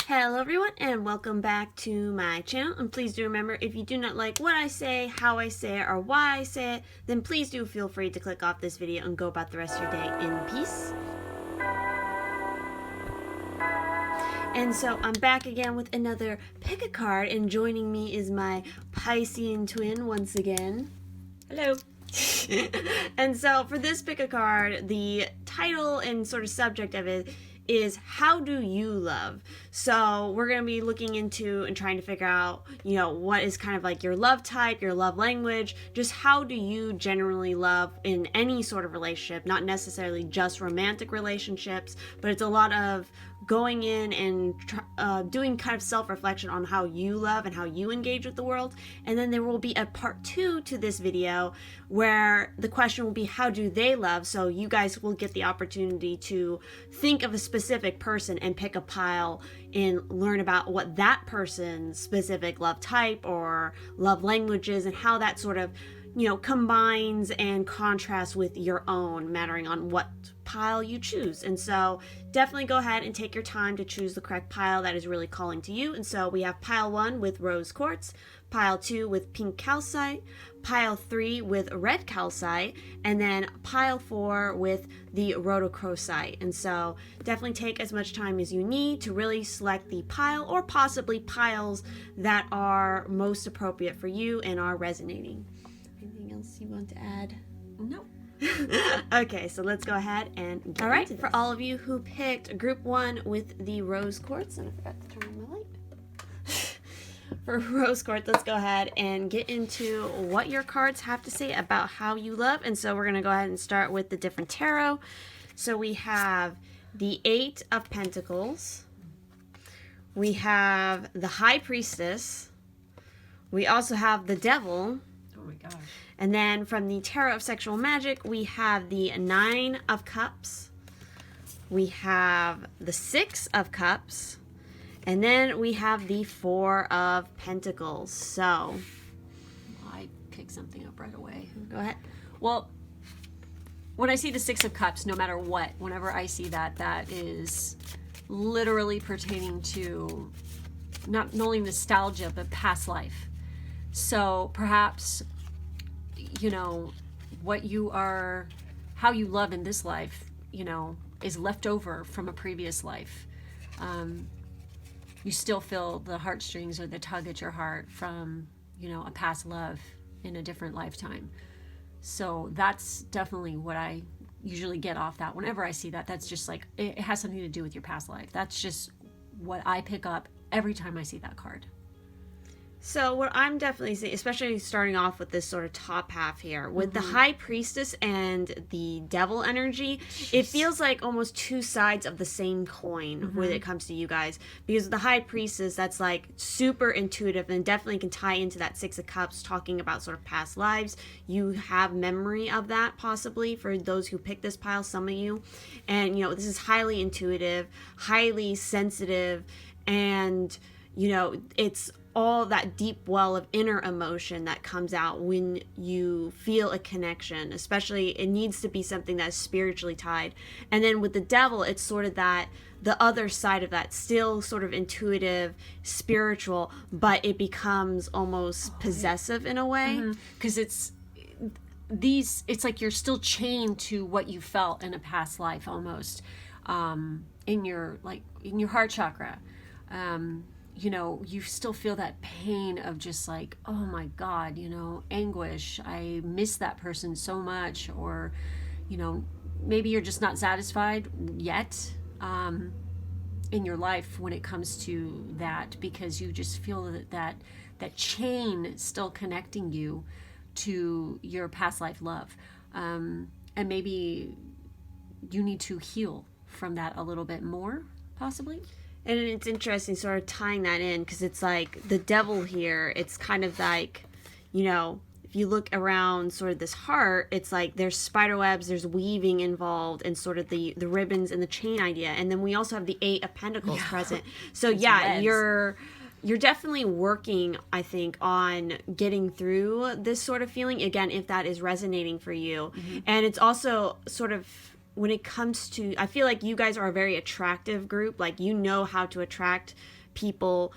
Hello everyone and welcome back to my channel, and please do remember, if you do not like what I say, how I say it, or why I say it, then please do feel free to click off this video and go about the rest of your day in peace. And so I'm back again with another pick a card, and joining me is my Piscean twin once again. Hello. And so for this pick a card, the title and sort of subject of it is how do you love? So we're going to be looking into and trying to figure out, what is kind of like your love type, your love language, just how do you generally love in any sort of relationship, not necessarily just romantic relationships, but it's a lot of going in and doing kind of self-reflection on how you love and how you engage with the world. And then there will be a part 2 to this video where the question will be how do they love? So you guys will get the opportunity to think of a specific person and pick a pile and learn about what that person's specific love type or love language is and how that sort of combines and contrasts with your own, mattering on what pile you choose. And so definitely go ahead and take your time to choose the correct pile that is really calling to you. And so we have pile 1 with rose quartz, pile 2 with pink calcite, pile 3 with red calcite, and then pile 4 with the rhodochrosite. And so definitely take as much time as you need to really select the pile or possibly piles that are most appropriate for you and are resonating. Anything else you want to add? No. Okay, so let's go ahead and get all right, for all of you who picked group 1 with the rose quartz, and I forgot to turn on my light. For rose quartz, let's go ahead and get into what your cards have to say about how you love. And so we're going to go ahead and start with the different tarot. So we have the 8 of Pentacles. We have the High Priestess. We also have the Devil. Oh my gosh. And then from the Tarot of Sexual Magic, we have the 9 of Cups. We have the 6 of Cups. And then we have the 4 of Pentacles. So I picked something up right away. Go ahead. Well, when I see the 6 of Cups, no matter what, whenever I see that, that is literally pertaining to not only nostalgia, but past life. So perhaps, what you are, how you love in this life, is left over from a previous life. You still feel the heartstrings or the tug at your heart from, a past love in a different lifetime. So that's definitely what I usually get off that. Whenever I see that, that's just like, it has something to do with your past life. That's just what I pick up every time I see that card. So what I'm definitely seeing, especially starting off with this sort of top half here, with the High Priestess and the Devil energy, it feels like almost two sides of the same coin when it comes to you guys. Because the High Priestess, that's like super intuitive and definitely can tie into that 6 of Cups, talking about sort of past lives. You have memory of that possibly for those who pick this pile, some of you. And, this is highly intuitive, highly sensitive, and, it's all that deep well of inner emotion that comes out when you feel a connection. Especially, it needs to be something that's spiritually tied. And then with the Devil, it's sort of that, the other side of that, still sort of intuitive, spiritual, but it becomes almost possessive in a way. Because it's like you're still chained to what you felt in a past life almost, in your heart chakra. You still feel that pain of just like, oh my God, anguish. I miss that person so much. Or, maybe you're just not satisfied yet in your life when it comes to that, because you just feel that chain still connecting you to your past life love. And maybe you need to heal from that a little bit more, possibly. And it's interesting sort of tying that in, because it's like the Devil here, it's kind of like, if you look around sort of this heart, it's like there's spider webs, there's weaving involved, and sort of the ribbons and the chain idea. And then we also have the 8 of Pentacles present. So yeah, you're definitely working, I think, on getting through this sort of feeling, again, if that is resonating for you. And it's also sort of when it comes to, I feel like you guys are a very attractive group. Like, you know how to attract people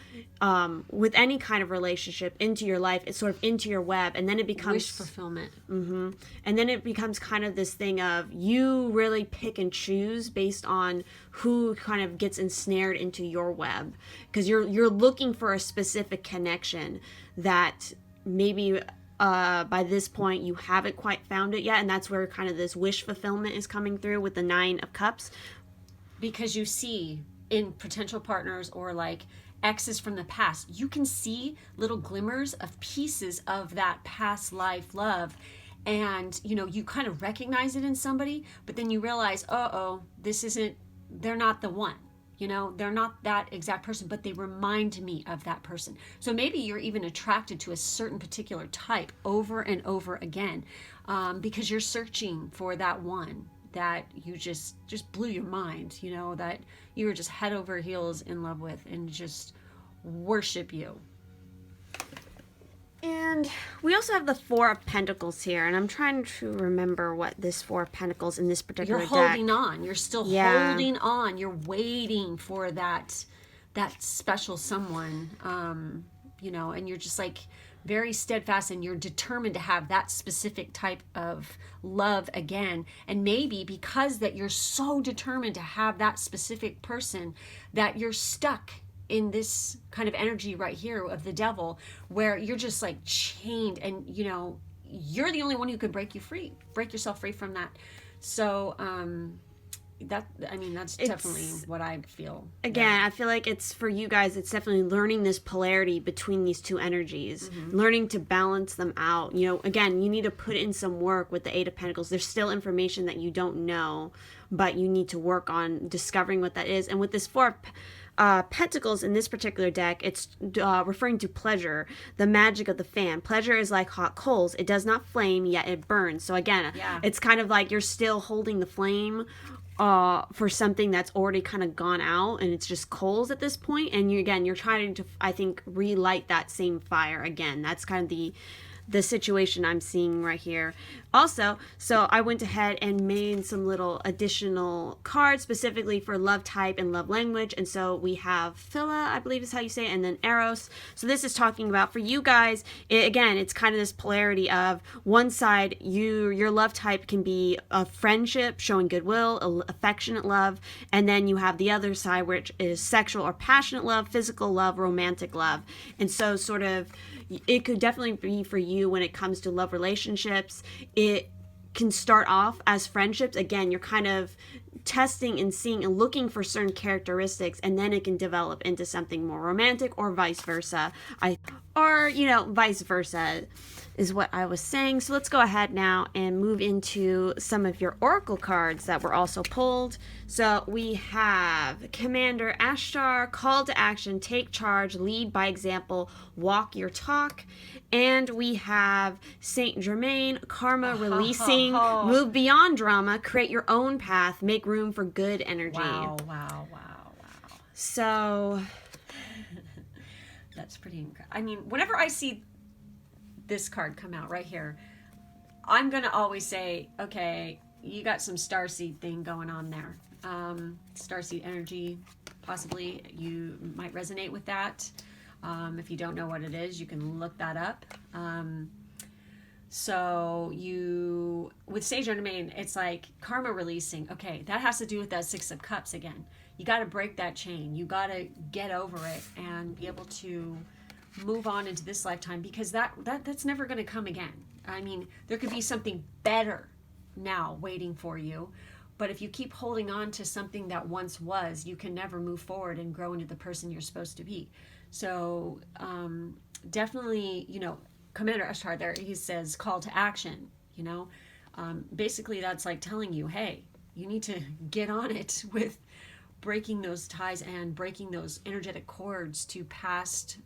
with any kind of relationship into your life. It's sort of into your web, and then it becomes wish fulfillment. And then it becomes kind of this thing of you really pick and choose based on who kind of gets ensnared into your web, because you're looking for a specific connection that maybe by this point you haven't quite found it yet, and that's where kind of this wish fulfillment is coming through with the 9 of Cups. Because you see in potential partners or like exes from the past, you can see little glimmers of pieces of that past life love, and you know, you kind of recognize it in somebody, but then you realize, this isn't, they're not the one. You know, they're not that exact person, but they remind me of that person. So maybe you're even attracted to a certain particular type over and over again, because you're searching for that one that you just blew your mind, you know, that you were just head over heels in love with and just worship you. And we also have the 4 of Pentacles here, and I'm trying to remember what this 4 of Pentacles in this particular deck. You're holding on. You're still holding on. You're waiting for that special someone, you know, and you're just like very steadfast, and you're determined to have that specific type of love again. And maybe because that you're so determined to have that specific person, that you're stuck in this kind of energy right here of the devil, where you're just like chained, and you know, you're the only one who can break yourself free from that. So that's definitely what I feel. Again, I feel like it's for you guys, it's definitely learning this polarity between these two energies, learning to balance them out. You know, again, you need to put in some work with the 8 of Pentacles. There's still information that you don't know, but you need to work on discovering what that is. And with this 4 of Pentacles in this particular deck, it's referring to pleasure, the magic of the fan. Pleasure is like hot coals. It does not flame, yet it burns. So again, it's kind of like you're still holding the flame for something that's already kind of gone out, and it's just coals at this point. And you're trying to, I think, relight that same fire again. That's kind of the situation I'm seeing right here. Also, so I went ahead and made some little additional cards specifically for love type and love language. And so we have Phila, I believe is how you say it, and then Eros. So this is talking about, for you guys, again, it's kind of this polarity of one side, your love type can be a friendship, showing goodwill, affectionate love, and then you have the other side, which is sexual or passionate love, physical love, romantic love. And so sort of, it could definitely be for you when it comes to love relationships. It can start off as friendships. Again, you're kind of testing and seeing and looking for certain characteristics, and then it can develop into something more romantic, or vice versa. Vice versa is what I was saying. So let's go ahead now and move into some of your oracle cards that were also pulled. So we have Commander Ashtar, call to action, take charge, lead by example, walk your talk. And we have Saint Germain, karma releasing, move beyond drama, create your own path, make room for good energy. Wow. So that's pretty incredible. I mean, whenever I see this card come out right here, I'm gonna always say, okay, you got some starseed thing going on there. Starseed energy, possibly you might resonate with that. If you don't know what it is, you can look that up. So with Saint Germain, it's like karma releasing. Okay, that has to do with that 6 of Cups again. You got to break that chain. You got to get over it and be able to move on into this lifetime, because that's never going to come again. I mean, there could be something better now waiting for you, but if you keep holding on to something that once was, you can never move forward and grow into the person you're supposed to be. So definitely, Commander Ashtar there, he says call to action, basically that's like telling you, hey, you need to get on it with breaking those ties and breaking those energetic cords to past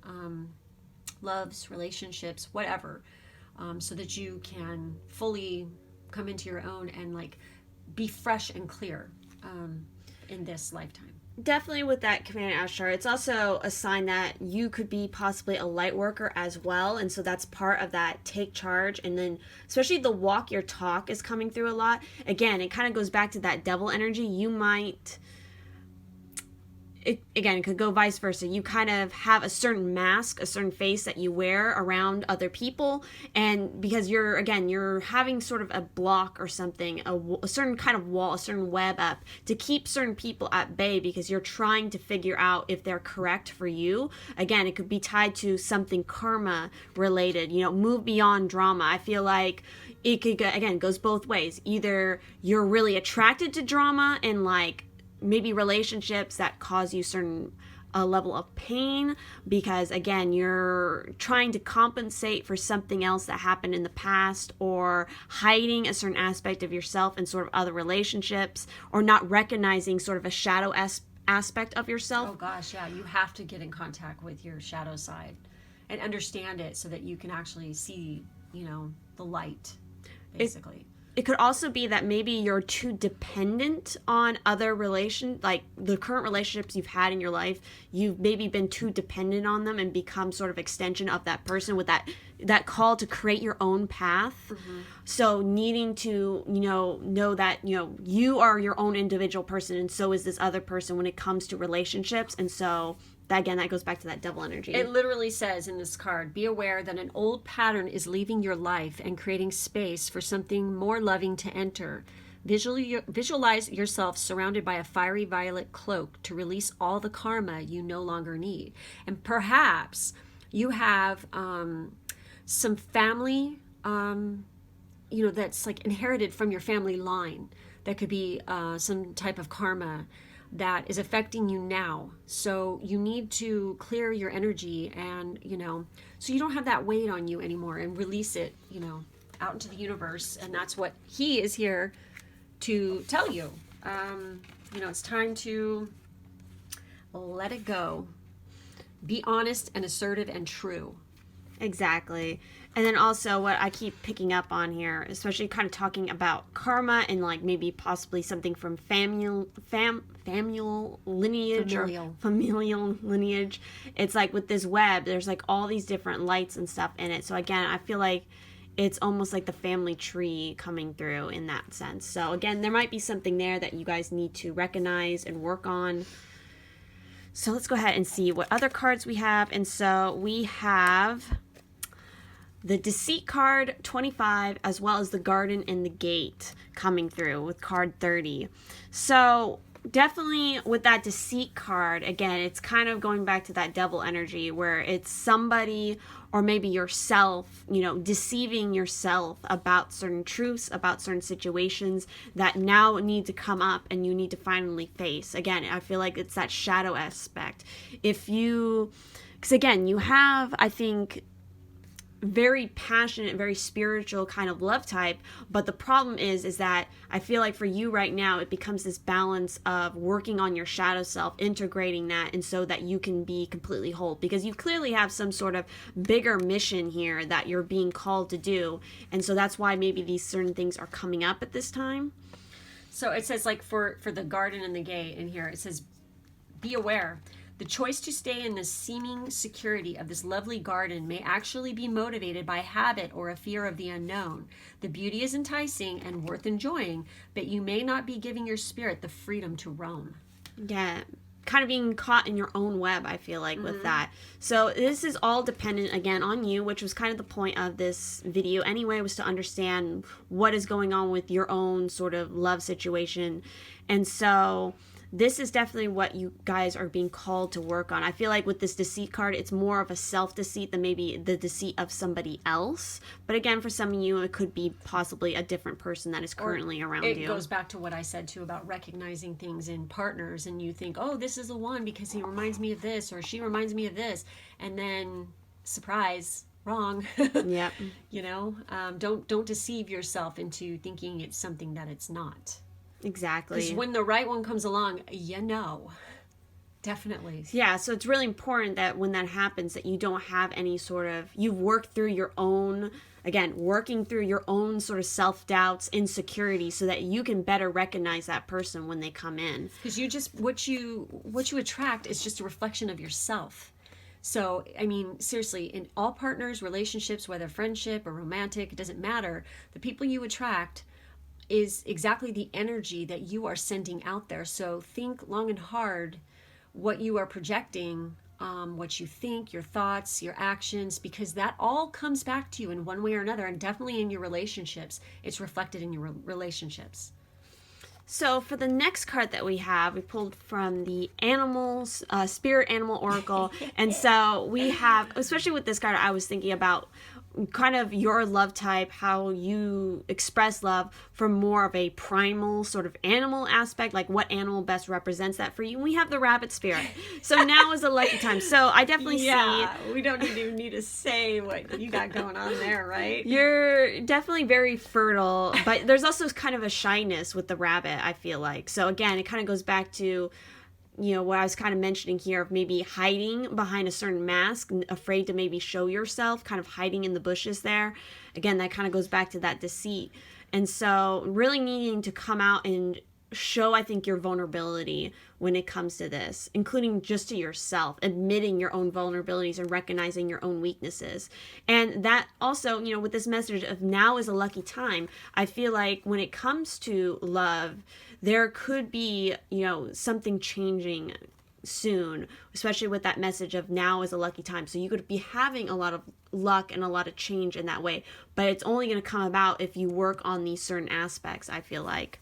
loves, relationships, whatever, so that you can fully come into your own and like be fresh and clear in this lifetime. Definitely with that command astro, it's also a sign that you could be possibly a light worker as well, and so that's part of that take charge. And then especially the walk your talk is coming through a lot. Again, it kind of goes back to that devil energy. You might, again, it could go vice versa. You kind of have a certain mask, a certain face that you wear around other people, and because you're having sort of a block or something, a certain kind of wall, a certain web up to keep certain people at bay, because you're trying to figure out if they're correct for you. Again, it could be tied to something karma related, move beyond drama. I feel like it could go, again, goes both ways. Either you're really attracted to drama and like maybe relationships that cause you certain level of pain, because again you're trying to compensate for something else that happened in the past, or hiding a certain aspect of yourself in sort of other relationships, or not recognizing sort of a shadow aspect of yourself. Oh gosh, yeah, you have to get in contact with your shadow side and understand it so that you can actually see, the light, basically. It could also be that maybe you're too dependent on other like the current relationships you've had in your life. You've maybe been too dependent on them and become sort of extension of that person with that call to create your own path. Mm-hmm. So needing to, know that, you are your own individual person, and so is this other person when it comes to relationships. And so that goes back to that devil energy. It literally says in this card, be aware that an old pattern is leaving your life and creating space for something more loving to enter. Visualize yourself surrounded by a fiery violet cloak to release all the karma you no longer need. And perhaps you have some family, that's like inherited from your family line. That could be some type of karma that is affecting you now. So you need to clear your energy and, so you don't have that weight on you anymore, and release it, out into the universe. And that's what he is here to tell you. It's time to let it go. Be honest and assertive and true. Exactly. And then also what I keep picking up on here, especially kind of talking about karma and like maybe possibly something from familial lineage. It's like with this web, there's like all these different lights and stuff in it. So again, I feel like it's almost like the family tree coming through in that sense. So again, there might be something there that you guys need to recognize and work on. So let's go ahead and see what other cards we have. And so we have the Deceit card 25, as well as the Garden and the Gate coming through with card 30. So definitely with that Deceit card, again, it's kind of going back to that devil energy where it's somebody or maybe yourself, deceiving yourself about certain truths, about certain situations that now need to come up and you need to finally face. Again, I feel like it's that shadow aspect. Because again, you have, I think, very passionate, very spiritual kind of love type, but the problem is that I feel like for you right now it becomes this balance of working on your shadow self, integrating that, and so that you can be completely whole, because you clearly have some sort of bigger mission here that you're being called to do, and so that's why maybe these certain things are coming up at this time. So it says, like, for the Garden and the Gate in here, it says, be aware. The choice to stay in the seeming security of this lovely garden may actually be motivated by habit or a fear of the unknown. The beauty is enticing and worth enjoying, but you may not be giving your spirit the freedom to roam. Yeah, kind of being caught in your own web, I feel like, with that. So this is all dependent, again, on you, which was kind of the point of this video anyway, was to understand what is going on with your own sort of love situation. And so this is definitely what you guys are being called to work on. I feel like with this Deceit card, it's more of a self-deceit than maybe the deceit of somebody else. But again, for some of you, it could be possibly a different person that is currently around you. It goes back to what I said, too, about recognizing things in partners. And you think, oh, this is the one because he reminds me of this or she reminds me of this. And then, surprise, wrong. Yep. Don't deceive yourself into thinking it's something that it's not. Exactly. Because when the right one comes along, Definitely. Yeah, so it's really important that when that happens that you don't have any sort of, you've worked through your own, again, working through your own sort of self-doubts, insecurity, so that you can better recognize that person when they come in. Because you just, what you attract is just a reflection of yourself. So, I mean, seriously, in all partners, relationships, whether friendship or romantic, it doesn't matter. The people you attract is exactly the energy that you are sending out there. So think long and hard what you are projecting, what you think, your thoughts, your actions, because that all comes back to you in one way or another, and definitely in your relationships. It's reflected in your relationships. So for the next card that we have, we pulled from the animals, spirit animal oracle. And so we have, especially with this card, I was thinking about kind of your love type, how you express love from more of a primal sort of animal aspect, like what animal best represents that for you. We have the rabbit spirit. So now is a lucky time. So I definitely see. We don't even need to say what you got going on there, right? You're definitely very fertile, but there's also kind of a shyness with the rabbit, I feel like. So again, it kind of goes back to, you know, what I was kind of mentioning here of maybe hiding behind a certain mask, afraid to maybe show yourself, kind of hiding in the bushes there. Again, that kind of goes back to that deceit. And so really needing to come out and show, I think, your vulnerability when it comes to this, including just to yourself, admitting your own vulnerabilities and recognizing your own weaknesses. And that also, you know, with this message of now is a lucky time, I feel like when it comes to love, there could be, you know, something changing soon, especially with that message of now is a lucky time. So you could be having a lot of luck and a lot of change in that way, but it's only going to come about if you work on these certain aspects, I feel like.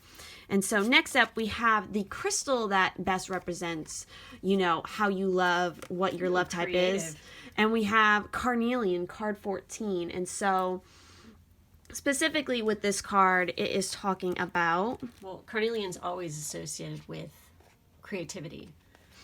And so next up, we have the crystal that best represents, you know, how you love, what your love type is. And we have carnelian, card 14. And so specifically with this card, it is talking about... Well, carnelian's always associated with creativity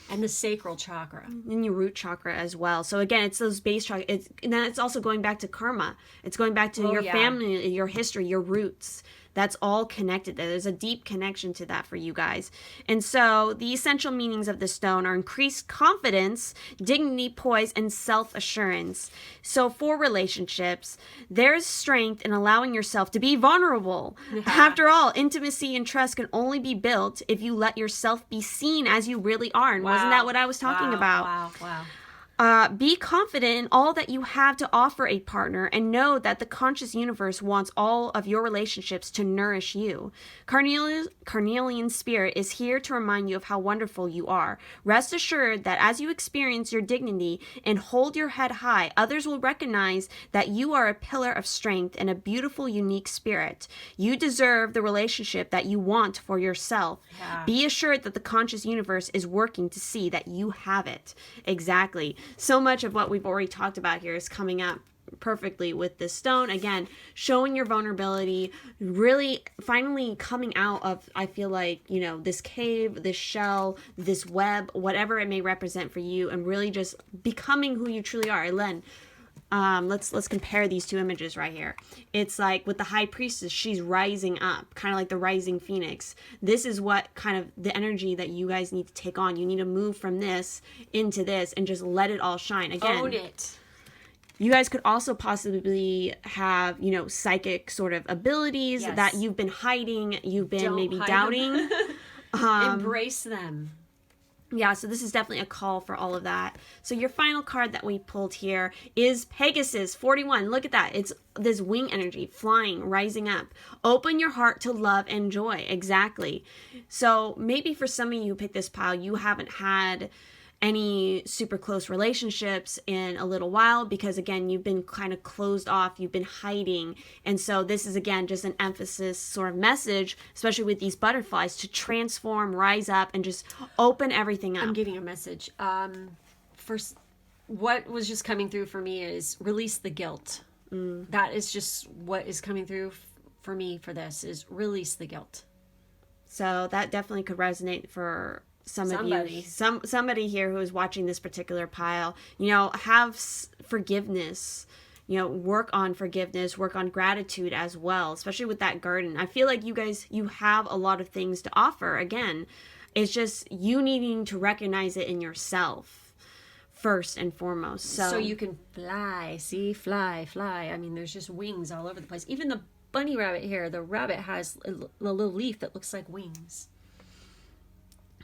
and the sacral chakra. And your root chakra as well. So again, it's those base chakra. And then it's also going back to karma. It's going back to your family, your history, your roots. That's all connected there. There's a deep connection to that for you guys. And so the essential meanings of the stone are increased confidence, dignity, poise, and self-assurance. So for relationships, there's strength in allowing yourself to be vulnerable. Yeah. After all, intimacy and trust can only be built if you let yourself be seen as you really are. And wasn't that what I was talking about? Wow. Be confident in all that you have to offer a partner and know that the conscious universe wants all of your relationships to nourish you. Carnelian spirit is here to remind you of how wonderful you are. Rest assured that as you experience your dignity and hold your head high, others will recognize that you are a pillar of strength and a beautiful, unique spirit. You deserve the relationship that you want for yourself. Yeah. Be assured that the conscious universe is working to see that you have it. Exactly. So much of what we've already talked about here is coming up perfectly with this stone. Again, showing your vulnerability, really finally coming out of, I feel like, you know, this cave, this shell, this web, whatever it may represent for you, and really just becoming who you truly are. Len, let's compare these two images right here. It's like with the high priestess, she's rising up, kind of like the rising phoenix. This is what kind of the energy that you guys need to take on. You need to move from this into this and just let it all shine. Again, own it. You guys could also possibly have, you know, psychic sort of abilities that you've been hiding, you've been maybe doubting. Embrace them. Yeah, so this is definitely a call for all of that. So your final card that we pulled here is Pegasus 41. Look at that. It's this wing energy, flying, rising up. Open your heart to love and joy. Exactly. So maybe for some of you who picked this pile, you haven't had any super close relationships in a little while because, again, you've been kind of closed off, you've been hiding. And so this is, again, just an emphasis sort of message, especially with these butterflies, to transform, rise up, and just open everything up. I'm getting a message. First, what was just coming through for me is release the guilt. That is just what is coming through for me for this, is release the guilt. So that definitely could resonate for somebody here who is watching this particular pile. You know, have forgiveness, you know, work on forgiveness, work on gratitude as well, especially with that garden. I feel like you guys, you have a lot of things to offer. Again, It's just you needing to recognize it in yourself first and foremost. So you can fly. See, fly. I mean, there's just wings all over the place. Even the bunny rabbit here, the rabbit has a little leaf that looks like wings.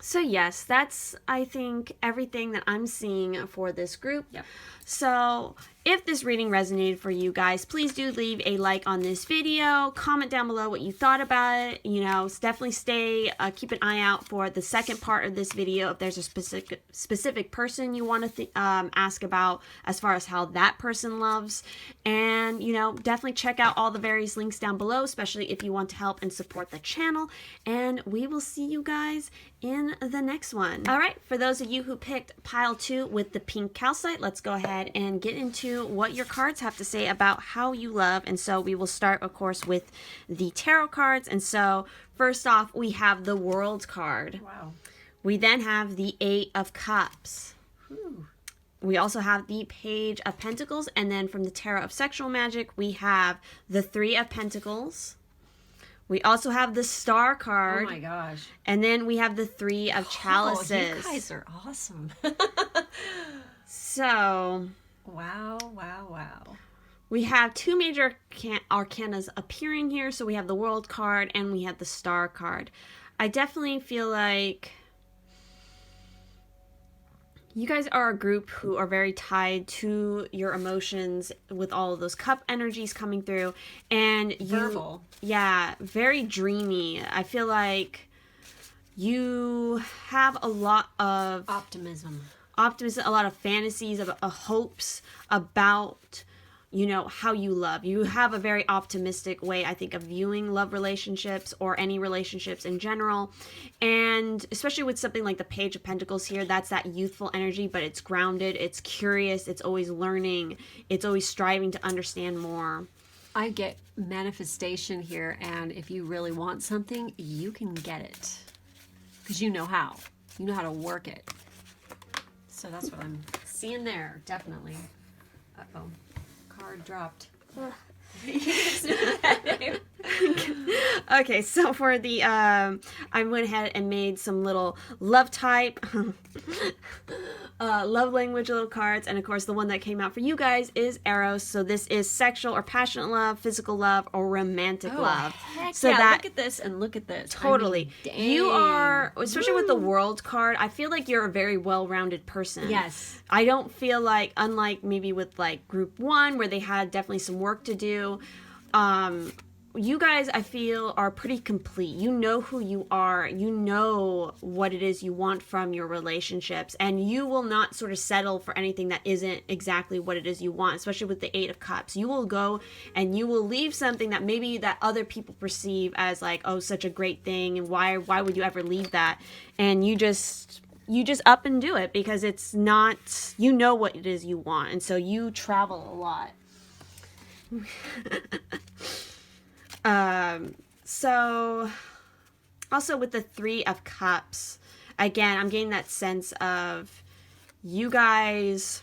So yes, that's, I think, everything that I'm seeing for this group. Yep. So if this reading resonated for you guys, please do leave a like on this video. Comment down below what you thought about it. You know, definitely keep an eye out for the second part of this video. If there's a specific person you want to ask about as far as how that person loves. And, you know, definitely check out all the various links down below, especially if you want to help and support the channel. And we will see you guys in the next one. All right, for those of you who picked pile 2 with the pink calcite, let's go ahead and get into what your cards have to say about how you love. And so we will start, of course, with the tarot cards. And so first off, we have the World card. Wow. We then have the 8 of Cups. Whew. We also have the Page of Pentacles. And then from the Tarot of Sexual Magic, we have the 3 of Pentacles. We also have the Star card. Oh my gosh. And then we have the 3 of Chalices. Oh, you guys are awesome. So, wow. we have 2 major arcanas appearing here. So we have the World card and we have the Star card. I definitely feel like you guys are a group who are very tied to your emotions with all of those cup energies coming through. And you, Verbal. Yeah, very dreamy. I feel like you have a lot of optimism, a lot of fantasies, of hopes about, you know, how you love. You have a very optimistic way, I think, of viewing love relationships or any relationships in general. And especially with something like the Page of Pentacles here, that's that youthful energy, but it's grounded, it's curious, it's always learning, it's always striving to understand more. I get manifestation here, and if you really want something, you can get it. Because you know how. You know how to work it. So that's what I'm seeing there, definitely. Uh-oh. Card dropped. Okay, so for the I went ahead and made some little love type love language little cards, and of course the one that came out for you guys is Eros. So this is sexual or passionate love, physical love, or romantic love. Heck So yeah, that look at this and look at this. totally, I mean, you dang. are, especially with the Woo. World card, I feel like you're a very well-rounded person. Yes. I don't feel like, unlike maybe with like group 1 where they had definitely some work to do, you guys, I feel, are pretty complete. You know who you are. You know what it is you want from your relationships. And you will not sort of settle for anything that isn't exactly what it is you want, especially with the 8 of Cups. You will go and you will leave something that maybe that other people perceive as like, oh, such a great thing. And why would you ever leave that? And you just up and do it because it's not, you know what it is you want. And so you travel a lot. So also with the 3 of Cups, again, I'm getting that sense of you guys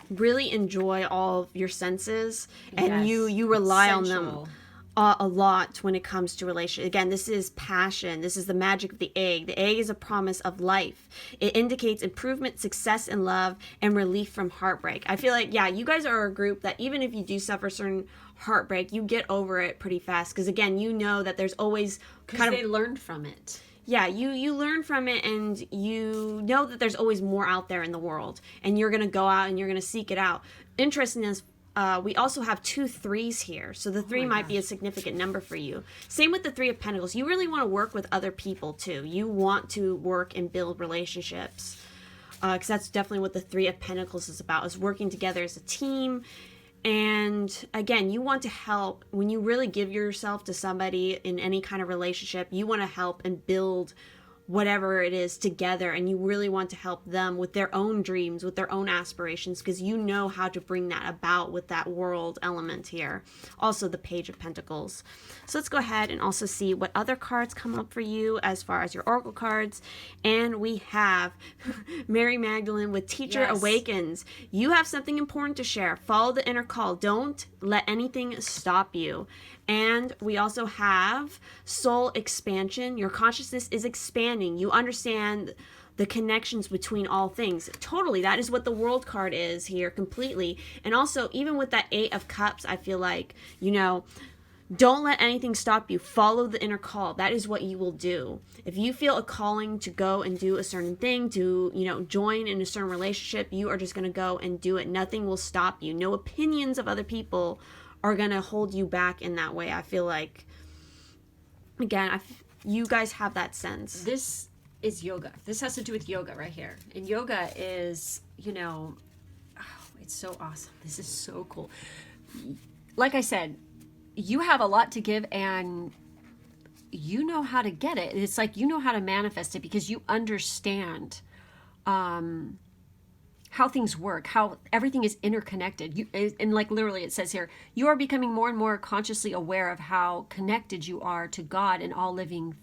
really enjoy all of your senses, and Yes. you rely on Sensual. them a lot when it comes to relation. Again, this is passion. This is the magic of the egg. The egg is a promise of life. It indicates improvement, success in love, and relief from heartbreak. I feel like, yeah, you guys are a group that even if you do suffer certain heartbreak, you get over it pretty fast. Because again, you know that there's always kind of, they learned from it. yeah, you learn from it, and you know that there's always more out there in the world, and you're gonna go out and you're gonna seek it out. Interesting is, we also have 2 3s here, so the 3 might be a significant number for you. Same with the 3 of Pentacles. You really want to work with other people too. You want to work and build relationships, because that's definitely what the 3 of Pentacles is about, is working together as a team. And again, you want to help. When you really give yourself to somebody in any kind of relationship, you want to help and build whatever it is together, and you really want to help them with their own dreams, with their own aspirations, because you know how to bring that about with that world element here. Also the Page of Pentacles. So let's go ahead and also see what other cards come up for you as far as your oracle cards. And we have Mary Magdalene with Teacher Yes. Awakens. You have something important to share. Follow the inner call. Don't let anything stop you. And we also have soul expansion. Your consciousness is expanding. You understand the connections between all things. Totally. That is what the World card is here completely. And also, even with that Eight of Cups, I feel like, don't let anything stop you. Follow the inner call. That is what you will do. If you feel a calling to go and do a certain thing, to, join in a certain relationship, you are just going to go and do it. Nothing will stop you. No opinions of other people are going to hold you back in that way. I feel like, again, you guys have that sense. This is yoga. This has to do with yoga right here. And yoga is, it's so awesome. This is so cool. Like I said, you have a lot to give, and you know how to get it. It's like you know how to manifest it because you understand how things work, how everything is interconnected. And like literally it says here, you are becoming more and more consciously aware of how connected you are to God and all living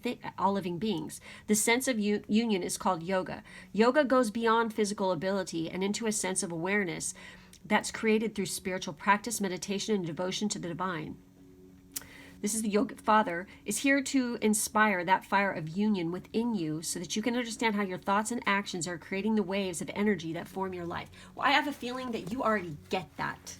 beings. The sense of union is called yoga. Yoga goes beyond physical ability and into a sense of awareness that's created through spiritual practice, meditation, and devotion to the divine. This is the Yogic Father, is here to inspire that fire of union within you so that you can understand how your thoughts and actions are creating the waves of energy that form your life. Well, I have a feeling that you already get that.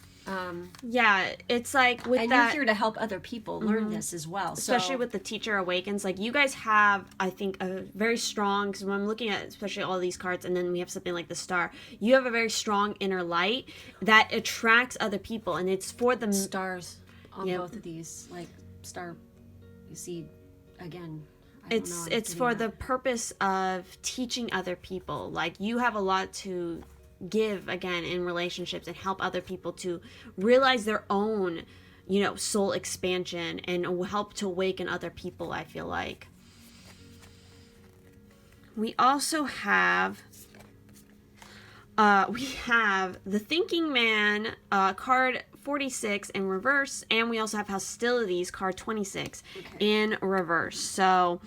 Yeah, it's like with and that... you're here to help other people learn this as well. Especially with the Teacher Awakens. Like, you guys have, I think, a very strong... Because when I'm looking at especially all these cards, and then we have something like the Star, you have a very strong inner light that attracts other people. And it's for the... Stars on both of these. Like... Star, you see, again, it's for the purpose of teaching other people. Like, you have a lot to give, again, in relationships and help other people to realize their own, soul expansion and help to awaken other people, I feel like. We also have... the Thinking Man card 46 in reverse, and we also have Hostilities card 26 in reverse. So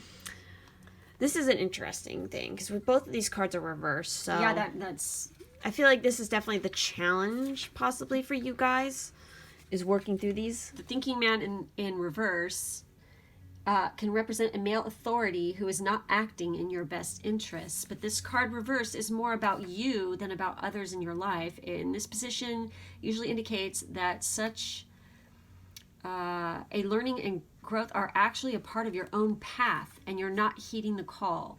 this is an interesting thing because both of these cards are reversed. So yeah, that's. I feel like this is definitely the challenge possibly for you guys, is working through these. The Thinking Man in reverse can represent a male authority who is not acting in your best interests. But this card reverse is more about you than about others in your life. And this position usually indicates that such a learning and growth are actually a part of your own path, and you're not heeding the call.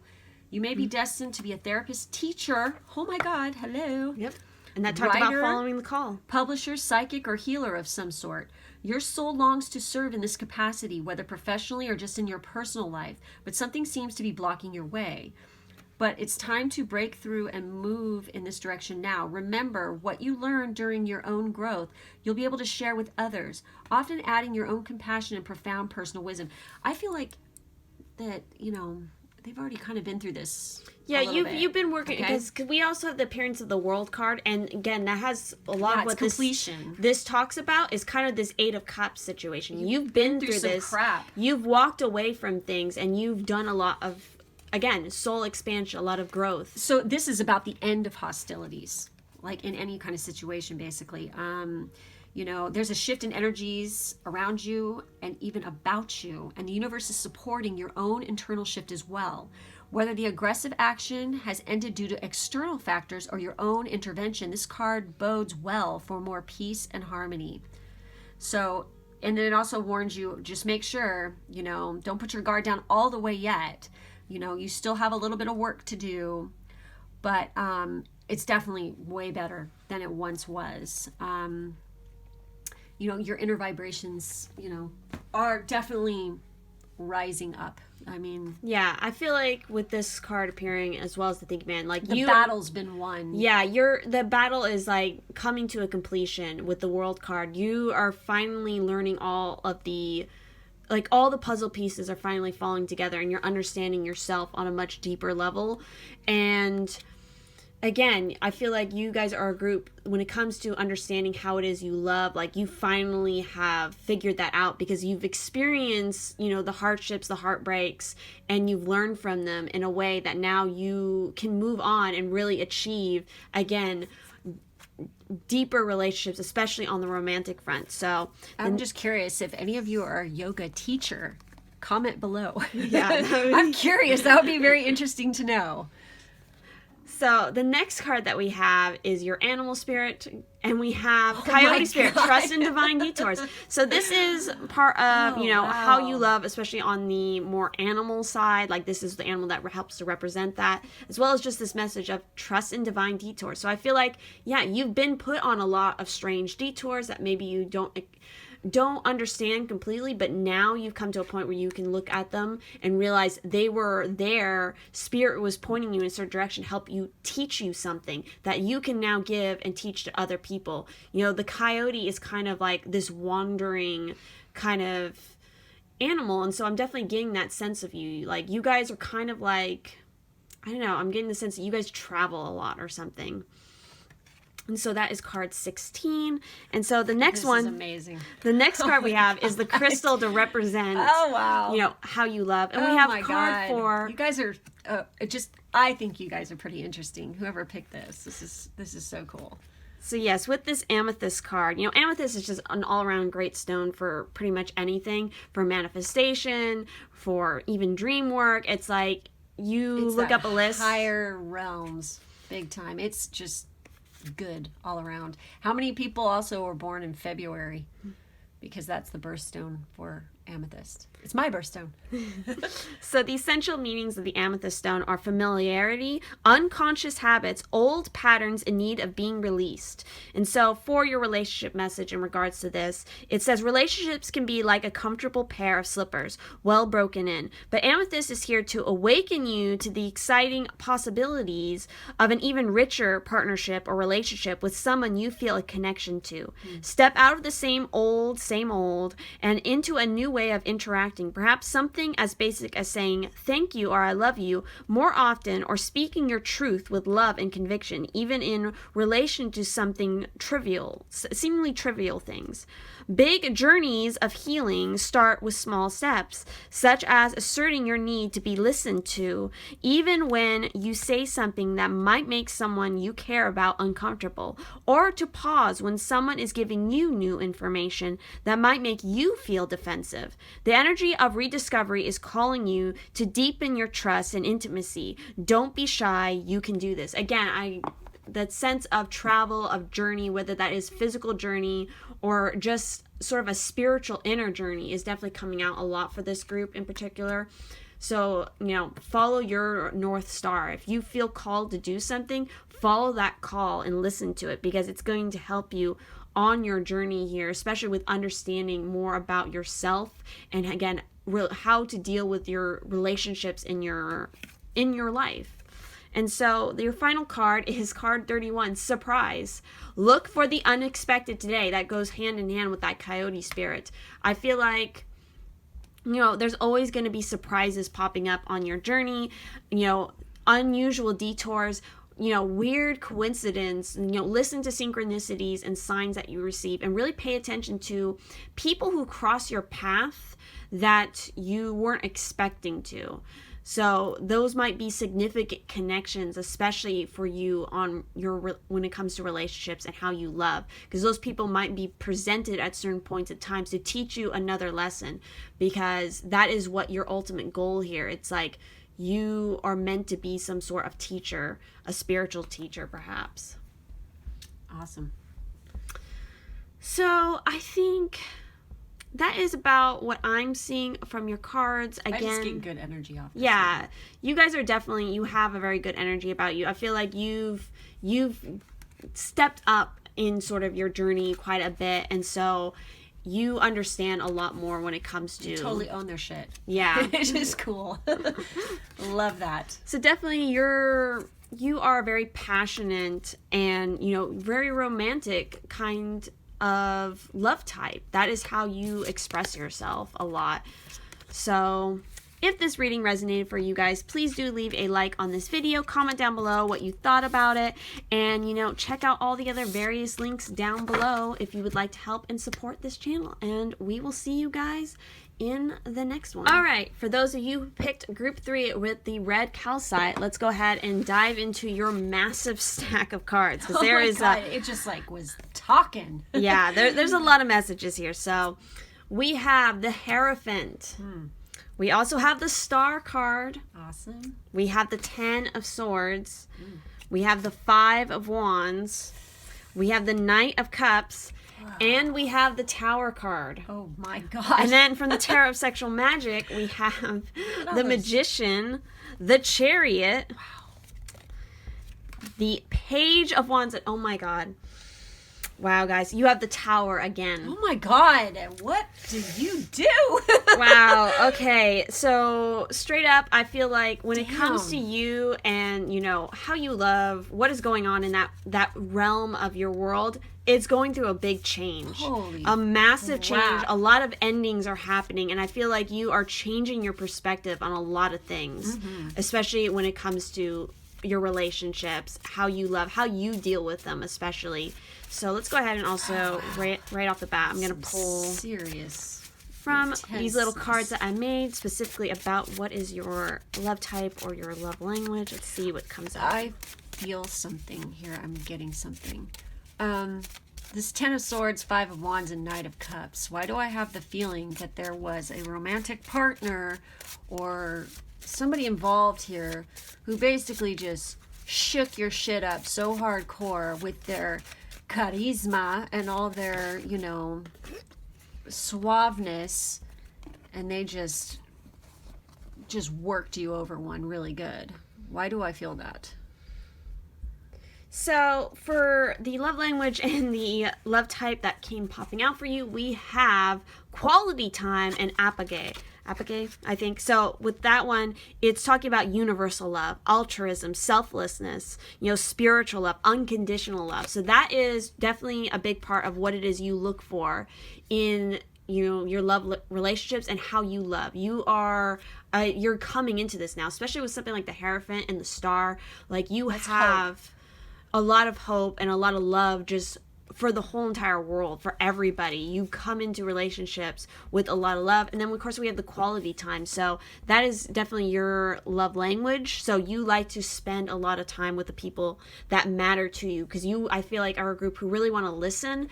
You may be destined to be a therapist, teacher. Oh my God, hello. Yep. And that talked about following the call. Publisher, psychic, or healer of some sort. Your soul longs to serve in this capacity, whether professionally or just in your personal life, but something seems to be blocking your way. But it's time to break through and move in this direction now. Remember, what you learned during your own growth, you'll be able to share with others, often adding your own compassion and profound personal wisdom. I feel like that, they've already kind of been through this. Yeah, you've been working, because we also have the Appearance of the World card, and again, that has a lot of what this talks about is kind of this Eight of Cups situation. You've been through this. Crap. You've walked away from things, and you've done a lot of, again, soul expansion, a lot of growth. So this is about the end of hostilities, like in any kind of situation, basically. There's a shift in energies around you and even about you, and the universe is supporting your own internal shift as well. Whether the aggressive action has ended due to external factors or your own intervention, this card bodes well for more peace and harmony. So, and then it also warns you, just make sure, don't put your guard down all the way yet. You still have a little bit of work to do, but it's definitely way better than it once was. Your inner vibrations, are definitely rising up. I mean, yeah, I feel like with this card appearing as well as the Think Man, like the battle's been won. Yeah, the battle is like coming to a completion with the World card. You are finally learning all of the, like, all the puzzle pieces are finally falling together, and you're understanding yourself on a much deeper level. And again, I feel like you guys are a group, when it comes to understanding how it is you love, like, you finally have figured that out because you've experienced, the hardships, the heartbreaks, and you've learned from them in a way that now you can move on and really achieve, again, deeper relationships, especially on the romantic front. So I'm just curious if any of you are a yoga teacher. Comment below. Yeah, I'm curious. That would be very interesting to know. So the next card that we have is your animal spirit, and we have coyote my spirit, God. trust in divine detours. So this is part of, wow. how you love, especially on the more animal side. Like this is the animal that helps to represent that, as well as just this message of trust in divine detours. So I feel like, yeah, you've been put on a lot of strange detours that maybe you don't understand completely, but now you've come to a point where you can look at them and realize they were there. Spirit was pointing you in a certain direction, help you, teach you something that you can now give and teach to other people. The coyote is kind of like this wandering kind of animal, and so I'm definitely getting that sense of you. Like you guys are kind of like, I don't know, I'm getting the sense that you guys travel a lot or something. And so that is card 16. And so the next This one is amazing. The next card we have is the crystal to represent how you love. And we have a card for you guys are I think you guys are pretty interesting. Whoever picked this is so cool. So yes, with this amethyst card, amethyst is just an all-around great stone for pretty much anything, for manifestation, for even dream work. It's like you look up a list. Higher realms, big time. It's just good all around. How many people also were born in February? Because that's the birthstone for amethyst. It's my birthstone. So the essential meanings of the amethyst stone are familiarity, unconscious habits, old patterns in need of being released. And so for your relationship message in regards to this, it says relationships can be like a comfortable pair of slippers, well broken in. But amethyst is here to awaken you to the exciting possibilities of an even richer partnership or relationship with someone you feel a connection to. Step out of the same old, and into a new way of interacting. Perhaps something as basic as saying thank you or I love you more often, or speaking your truth with love and conviction, even in relation to something trivial, seemingly trivial things. Big journeys of healing start with small steps, such as asserting your need to be listened to, even when you say something that might make someone you care about uncomfortable, or to pause when someone is giving you new information that might make you feel defensive. The energy of rediscovery is calling you to deepen your trust and intimacy. Don't be shy. You can do this. Again, that sense of travel, of journey, whether that is physical journey or just sort of a spiritual inner journey, is definitely coming out a lot for this group in particular. So, follow your North Star. If you feel called to do something, follow that call and listen to it, because it's going to help you on your journey here, especially with understanding more about yourself and, again, how to deal with your relationships in your life. And so your final card is card 31, surprise. Look for the unexpected today. That goes hand in hand with that coyote spirit. I feel like, there's always going to be surprises popping up on your journey, unusual detours, weird coincidence. Listen to synchronicities and signs that you receive, and really pay attention to people who cross your path that you weren't expecting to. So those might be significant connections, especially for you when it comes to relationships and how you love, because those people might be presented at certain points at times to teach you another lesson, because that is what your ultimate goal here. It's like you are meant to be some sort of teacher, a spiritual teacher, perhaps. Awesome. So I think that is about what I'm seeing from your cards. Again, I just get good energy off this. Yeah, you guys are definitely, you have a very good energy about you. I feel like you've stepped up in sort of your journey quite a bit, and so you understand a lot more when it comes to... You totally own their shit. Yeah. It's just cool. Love that. So definitely you are a very passionate and, very romantic kind of love type. That is how you express yourself a lot. So If this reading resonated for you guys, please do leave a like on this video, comment down below what you thought about it, and check out all the other various links down below if you would like to help and support this channel. And we will see you guys in the next one. All right, for those of you who picked group 3 with the red calcite, let's go ahead and dive into your massive stack of cards, because it just like was talking. Yeah, there's a lot of messages here. So we have the Hierophant. We also have the Star card. Awesome. We have the 10 of Swords. We have the 5 of Wands. We have the Knight of Cups. And we have the Tower card. Oh my God. And then from the Tarot of Sexual Magic, we have the Magician, the Chariot, the Page of Wands, and oh my God. Wow, guys, you have the Tower again. Oh my God, what do you do? Wow, okay, so straight up, I feel like when it comes to you and, how you love, what is going on in that realm of your world, it's going through a big change. A massive change. A lot of endings are happening, and I feel like you are changing your perspective on a lot of things, especially when it comes to your relationships, how you love, how you deal with them especially. So let's go ahead and also, right off the bat, I'm going to pull from these little cards that I made specifically about what is your love type or your love language. Let's see what comes up. I feel something here. I'm getting something. This 10 of Swords, 5 of Wands, and Knight of Cups. Why do I have the feeling that there was a romantic partner or somebody involved here who basically just shook your shit up so hardcore with their charisma and all their, suaveness, and they just worked you over one really good? Why do I feel that? So for the love language and the love type that came popping out for you, we have quality time and apogee, I think. So with that one, it's talking about universal love, altruism, selflessness, spiritual love, unconditional love. So that is definitely a big part of what it is you look for in your love relationships and how you love. You're coming into this now, especially with something like the Hierophant and the Star. Like you have a lot of hope and a lot of love just for the whole entire world, for everybody. You come into relationships with a lot of love. And then, of course, we have the quality time. So that is definitely your love language. So you like to spend a lot of time with the people that matter to you, because I feel like, are a group who really want to listen.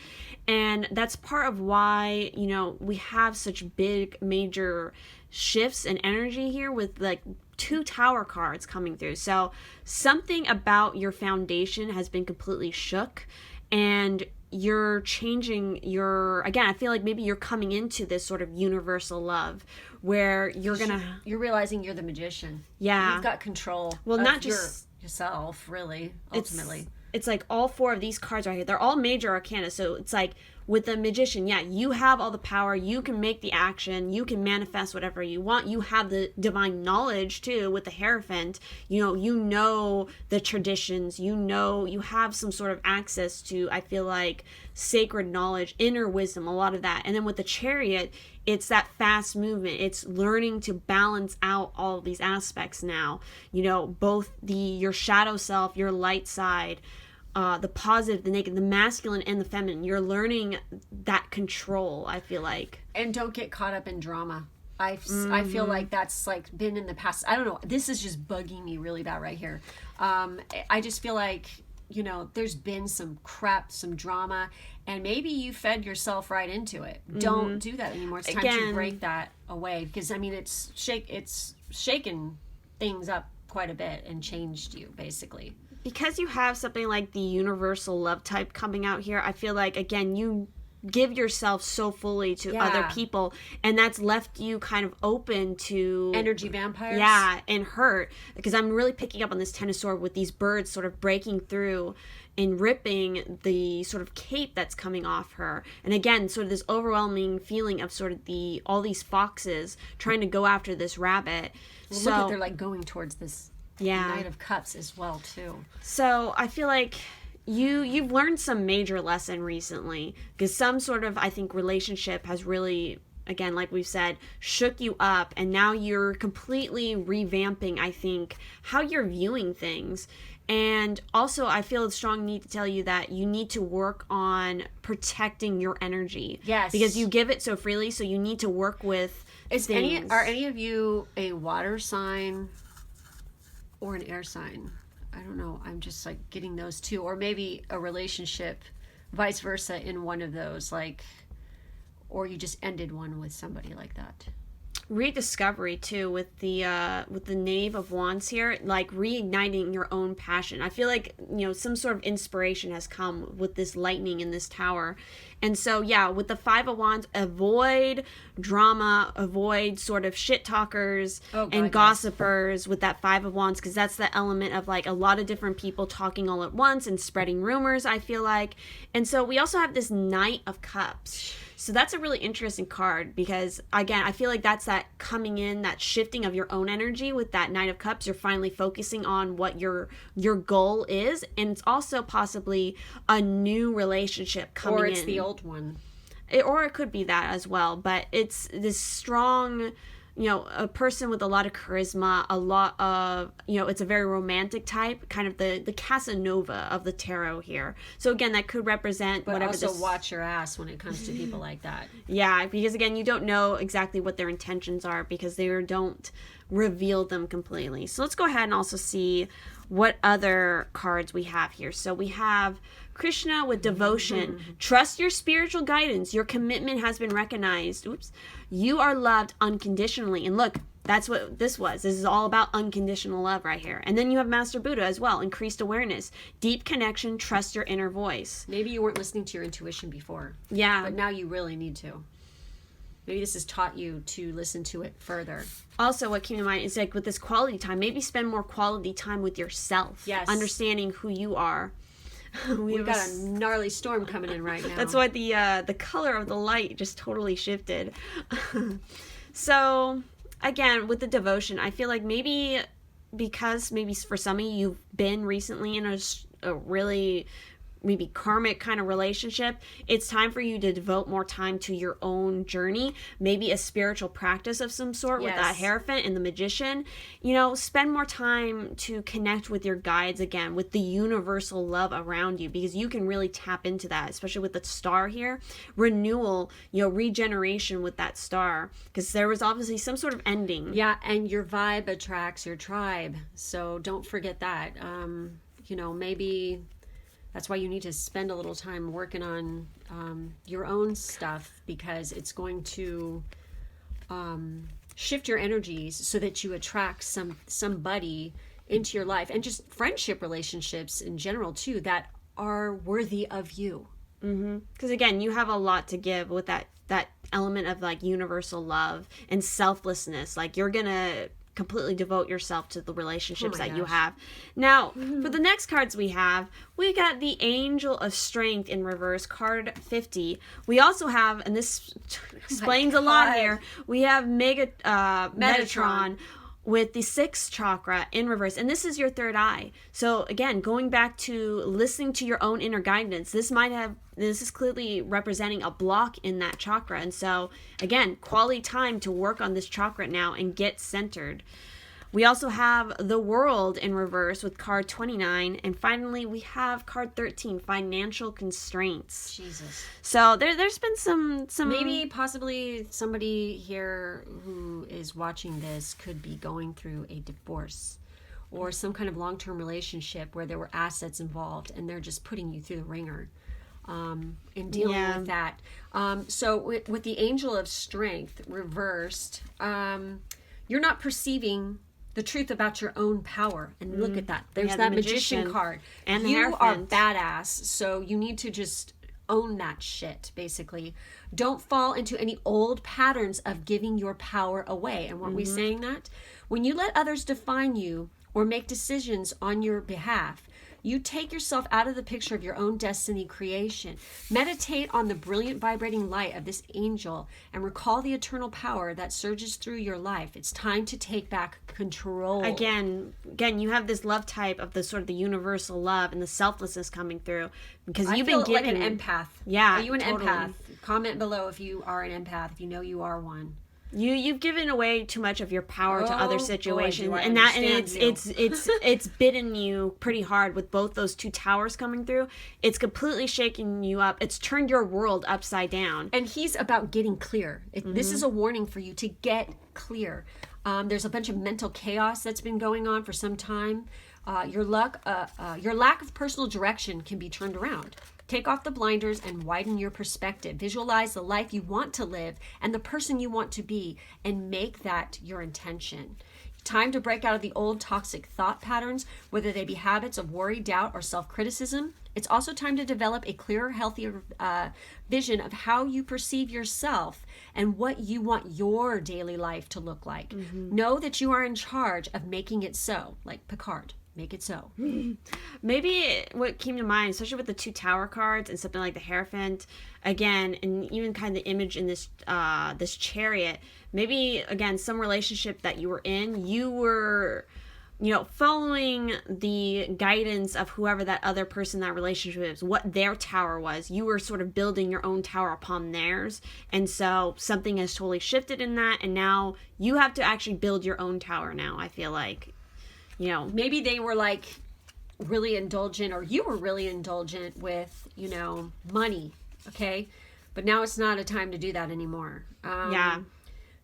And that's part of why, we have such big, major shifts and energy here with like 2 Tower cards coming through. So something about your foundation has been completely shook, and you're changing again, I feel like maybe you're coming into this sort of universal love where you're realizing you're the magician. Yeah. You've got control. Well, not just yourself, really, ultimately. It's like all 4 of these cards right here. They're all major arcana. So it's like with the Magician, you have all the power. You can make the action. You can manifest whatever you want. You have the divine knowledge too with the Hierophant. You know the traditions. You have some sort of access to, I feel like, sacred knowledge, inner wisdom, a lot of that. And then with the Chariot, it's that fast movement. It's learning to balance out all of these aspects now. Both your shadow self, your light side, the positive, the negative, the masculine and the feminine. You're learning that control, I feel like. And don't get caught up in drama. I feel like that's like been in the past. I don't know. This is just bugging me really bad right here. I just feel like, there's been some crap, some drama, and maybe you fed yourself right into it. Don't do that anymore. It's time to break that away, because it's shaken things up quite a bit and changed you basically. Because you have something like the universal love type coming out here, I feel like, again, you give yourself so fully to other people, and that's left you kind of open to energy vampires. Yeah, and hurt. Because I'm really picking up on this 10 of Swords with these birds sort of breaking through and ripping the sort of cape that's coming off her. And again, sort of this overwhelming feeling of sort of all these foxes trying to go after this rabbit. Well, look at, they're like going towards this Knight of Cups as well too. So I feel like you've learned some major lesson recently, because some sort of, I think, relationship has really again, like we've said, shook you up, and now you're completely revamping, I think, how you're viewing things. And also, I feel a strong need to tell you that you need to work on protecting your energy. Yes. Because you give it so freely, so you need to work with things. Are any of you a water sign or an air sign? I don't know. I'm just like getting those two. Or maybe a relationship, vice versa, in one of those. Like, or you just ended one with somebody like that. Rediscovery too, with the Knave of Wands here, like reigniting your own passion. I feel like, you know, some sort of inspiration has come with this lightning in this tower. And so yeah, with the Five of Wands, avoid drama, avoid sort of shit talkers and gossipers with that Five of Wands, because that's the element of like a lot of different people talking all at once and spreading rumors, I feel like. And so we also have this Knight of Cups. So that's a really interesting card because, again, I feel like that's that coming in, that shifting of your own energy with that Knight of Cups. You're finally focusing on what your goal is, and it's also possibly a new relationship coming in. Or it's the old one. Or it could be that as well, but it's this strong, you know, a person with a lot of charisma, a lot of, you know, it's a very romantic type, kind of the Casanova of the tarot here. So again, that could represent but whatever also watch your ass when it comes to people like that. Yeah, because again, you don't know exactly what their intentions are because they don't reveal them completely. So let's go ahead and also see what other cards we have here. So we have Krishna with devotion. Trust your spiritual guidance. Your commitment has been recognized. Oops. You are loved unconditionally. And look, that's what this was. This is all about unconditional love right here. And then you have Master Buddha as well. Increased awareness. Deep connection. Trust your inner voice. Maybe you weren't listening to your intuition before. Yeah. But now you really need to. Maybe this has taught you to listen to it further. Also, what came to mind is like with this quality time, maybe spend more quality time with yourself. Yes. Understanding who you are. We've got a gnarly storm coming in right now. That's why the color of the light just totally shifted. So, again, with the devotion, I feel like maybe because maybe for some of you, you've been recently in a really maybe karmic kind of relationship, it's time for you to devote more time to your own journey, maybe a spiritual practice of some sort with that Hierophant and the Magician. You know, spend more time to connect with your guides again, with the universal love around you, because you can really tap into that, especially with the star here. Renewal, you know, regeneration with that star, because there was obviously some sort of ending. Yeah, and your vibe attracts your tribe, so don't forget that. You know, maybe that's why you need to spend a little time working on your own stuff, because it's going to shift your energies so that you attract somebody into your life, and just friendship relationships in general too that are worthy of you. Because again, you have a lot to give with that element of like universal love and selflessness. Like you're gonna completely devote yourself to the relationships that you have. Now, for the next cards we got the Angel of Strength in reverse, card 50. We also have, and this explains a lot here, we have Metatron with the 6th chakra in reverse, and this is your third eye. So again, going back to listening to your own inner guidance, this is clearly representing a block in that chakra. And so again, quality time to work on this chakra now and get centered. We also have the World in reverse with card 29. And finally, we have card 13, Financial Constraints. Jesus. So there's been some... Maybe possibly somebody here who is watching this could be going through a divorce or some kind of long-term relationship where there were assets involved, and they're just putting you through the ringer in dealing with that. So with the Angel of Strength reversed, you're not perceiving the truth about your own power. And look at that. There's that magician card. And you are badass, so you need to just own that shit, basically. Don't fall into any old patterns of giving your power away. And weren't we saying that? When you let others define you or make decisions on your behalf, you take yourself out of the picture of your own destiny creation. Meditate on the brilliant vibrating light of this angel and recall the eternal power that surges through your life. It's time to take back control. Again, you have this love type of the sort of the universal love and the selflessness coming through, because you've been given like an empath. Yeah, Are you an totally. empath? Comment below if you are an empath, if you know you are one. You've given away too much of your power to other situations, boy, and it's bitten you pretty hard with both those two towers coming through. It's completely shaking you up. It's turned your world upside down. And he's about getting clear. This is a warning for you to get clear. There's a bunch of mental chaos that's been going on for some time. Your lack of personal direction can be turned around. Take off the blinders and widen your perspective. Visualize the life you want to live and the person you want to be, and make that your intention. Time to break out of the old toxic thought patterns, whether they be habits of worry, doubt, or self-criticism. It's also time to develop a clearer, healthier vision of how you perceive yourself and what you want your daily life to look like. Mm-hmm. Know that you are in charge of making it so, like Picard. Make it so. Maybe what came to mind, especially with the two tower cards and something like the Hierophant, again, and even kind of the image in this this chariot, maybe, again, some relationship that you were in, you were, following the guidance of whoever that other person in that relationship is, what their tower was. You were sort of building your own tower upon theirs. And so something has totally shifted in that. And now you have to actually build your own tower now, I feel like. Maybe they were like really indulgent, or you were really indulgent with, money. Okay. But now it's not a time to do that anymore.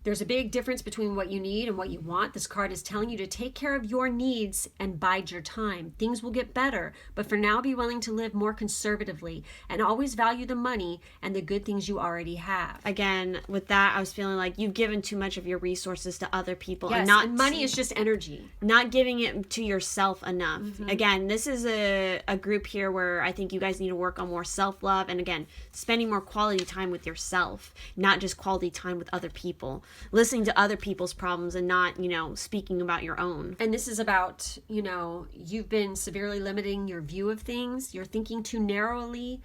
There's a big difference between what you need and what you want. This card is telling you to take care of your needs and bide your time. Things will get better, but for now, be willing to live more conservatively and always value the money and the good things you already have. Again, with that, I was feeling like you've given too much of your resources to other people. Yes, and money is just energy. Not giving it to yourself enough. Mm-hmm. Again, this is a group here where I think you guys need to work on more self-love and, again, spending more quality time with yourself, not just quality time with other people. Listening to other people's problems and not, speaking about your own. And this is about, you've been severely limiting your view of things. You're thinking too narrowly,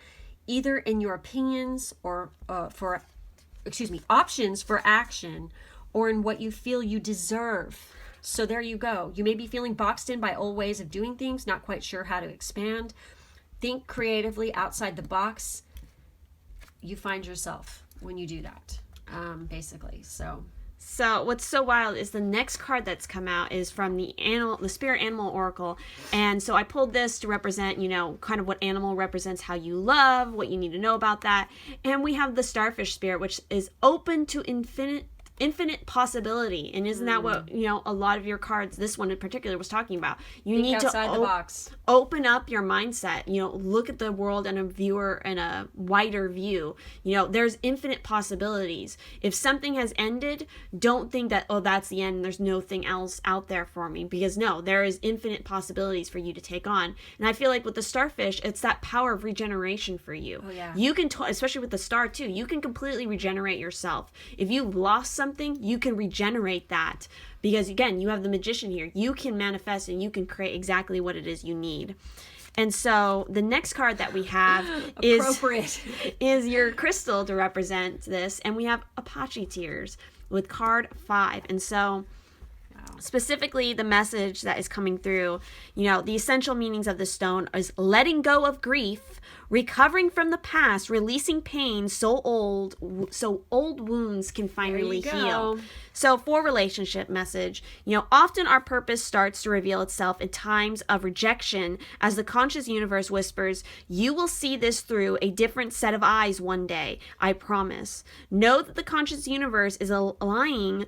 either in your opinions or options for action, or in what you feel you deserve. So there you go. You may be feeling boxed in by old ways of doing things, not quite sure how to expand. Think creatively outside the box. You find yourself when you do that. Basically. So what's so wild is the next card that's come out is from the Spirit Animal Oracle. And so I pulled this to represent, kind of what animal represents how you love, what you need to know about that. And we have the Starfish Spirit, which is open to infinite possibility. And isn't that what a lot of your cards, this one in particular, was talking about? You Think need outside to the box. Open up your mindset, look at the world in a wider view. There's infinite possibilities. If something has ended, don't think that, oh, that's the end, there's nothing else out there for me, because no, there is infinite possibilities for you to take on. And I feel like with the Starfish, it's that power of regeneration for you. Oh, yeah. You can especially with the star too, you can completely regenerate yourself. If you've lost something, you can regenerate that, because again, you have the Magician here. You can manifest and you can create exactly what it is you need. And so the next card that we have is your crystal to represent this, and we have Apache Tears with card 5. And so specifically the message that is coming through, the essential meanings of the stone is letting go of grief, recovering from the past, releasing pain so old wounds can finally heal. So for relationship message, often our purpose starts to reveal itself in times of rejection, as the conscious universe whispers, you will see this through a different set of eyes one day, I promise. Know that the conscious universe is allying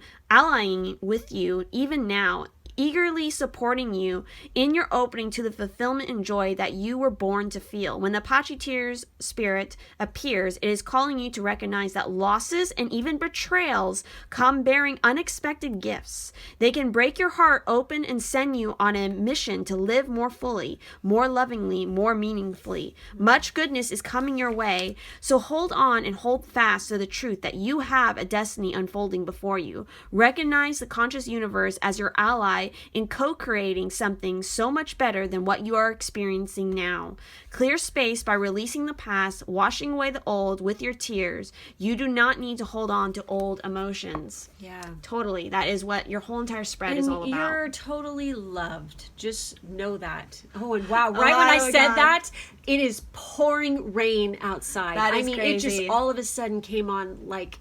with you even now, eagerly supporting you in your opening to the fulfillment and joy that you were born to feel. When the Apache Tears spirit appears, it is calling you to recognize that losses and even betrayals come bearing unexpected gifts. They can break your heart open and send you on a mission to live more fully, more lovingly, more meaningfully. Much goodness is coming your way, so hold on and hold fast to the truth that you have a destiny unfolding before you. Recognize the conscious universe as your ally joy in co-creating something so much better than what you are experiencing now. Clear space by releasing the past, washing away the old with your tears. You do not need to hold on to old emotions. Yeah. Totally. That is what your whole entire spread is all about. You're totally loved. Just know that. Oh, and wow. Right when I said God. that, it is pouring rain outside. That is It crazy. just all of a sudden came on like,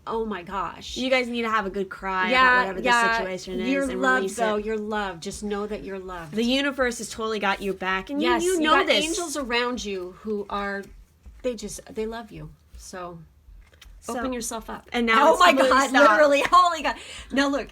oh my gosh. You guys need to have a good cry about whatever the situation is. You're and loved, release though. it. You're loved. Just know that you're loved. The universe has totally got your back, and yes, you know got this. angels around you who are, they love you. So open yourself up. And now oh my it's God, stop. literally, holy God. Now look.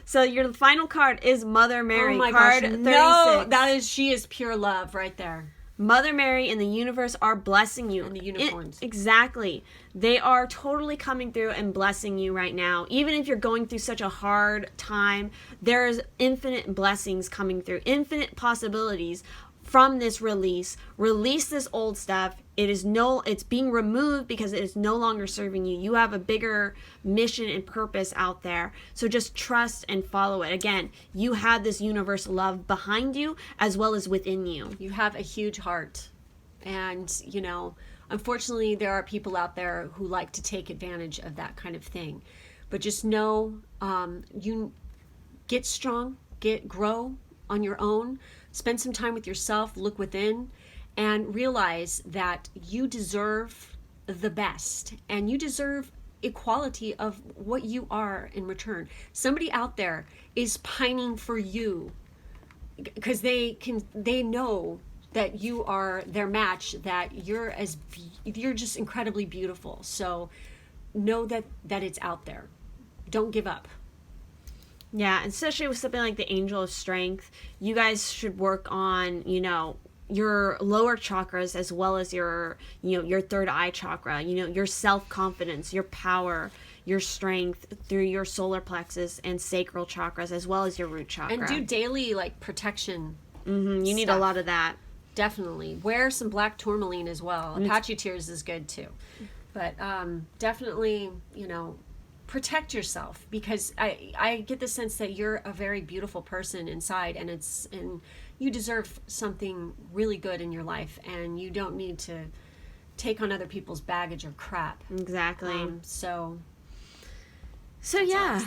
So your final card is Mother Mary. Oh my card gosh, 36. no, she is pure love right there. Mother Mary and the universe are blessing you. And the unicorns. Exactly. They are totally coming through and blessing you right now. Even if you're going through such a hard time, there's infinite blessings coming through, infinite possibilities from this release. Release this old stuff. It's being removed because it is no longer serving you. You have a bigger mission and purpose out there. So just trust and follow it. Again, you have this universal love behind you as well as within you. You have a huge heart. And, unfortunately, there are people out there who like to take advantage of that kind of thing. But just know, you get strong, grow on your own, spend some time with yourself, look within, and realize that you deserve the best and you deserve equality of what you are in return. Somebody out there is pining for you because they know that you are their match, that you're just incredibly beautiful. So know that it's out there. Don't give up. Yeah, especially with something like the Angel of Strength, you guys should work on, your lower chakras as well as your third eye chakra, your self-confidence, your power, your strength through your solar plexus and sacral chakras as well as your root chakra. And do daily protection. You need a lot of that. Definitely. Wear some black tourmaline as well. Apache tears is good too. But definitely, protect yourself, because I get the sense that you're a very beautiful person inside, and you deserve something really good in your life, and you don't need to take on other people's baggage or crap. Exactly. So yeah.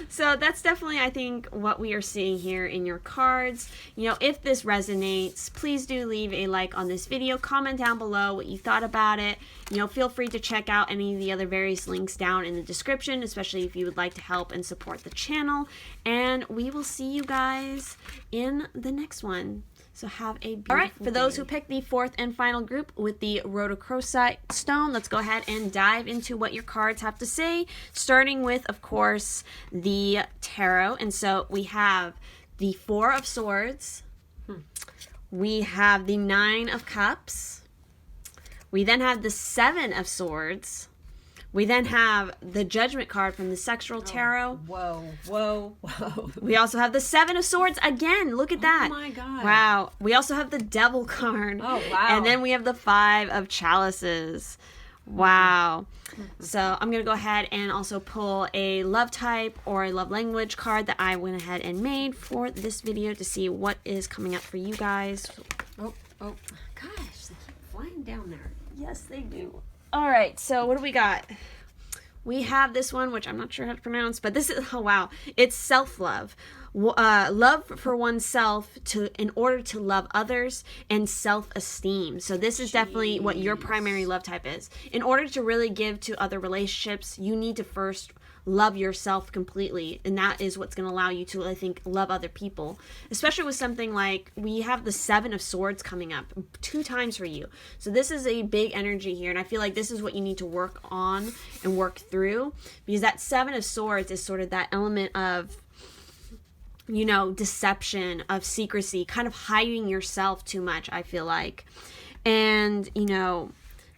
So that's definitely, I think, what we are seeing here in your cards. If this resonates, please do leave a like on this video. Comment down below what you thought about it. Feel free to check out any of the other various links down in the description, especially if you would like to help and support the channel. And we will see you guys in the next one. So have a beautiful Alright, for those who picked the fourth and final group with the rhodochrosite stone, let's go ahead and dive into what your cards have to say, starting with, of course, the tarot. And so we have the Four of Swords. We have the Nine of Cups. We then have the Seven of Swords. We then have the Judgment card from the Sexual Tarot. Whoa. We also have the Seven of Swords again. Look at that. Oh my God. Wow. We also have the Devil card. Oh, wow. And then we have the Five of Chalices. Wow. So I'm going to go ahead and also pull a love type or a love language card that I went ahead and made for this video to see what is coming up for you guys. Oh. Gosh, they keep flying down there. Yes, they do. All right, so what do we got? We have this one, which I'm not sure how to pronounce, but this is, oh wow, it's self-love. Love for oneself in order to love others, and self-esteem. So this is definitely what your primary love type is. In order to really give to other relationships, you need to first love yourself completely, and that is what's going to allow you to, I think, love other people, especially with something like we have the Seven of Swords coming up 2 times for you. So this is a big energy here, and I feel like this is what you need to work on and work through, because that Seven of Swords is sort of that element of deception, of secrecy, kind of hiding yourself too much, I feel like. And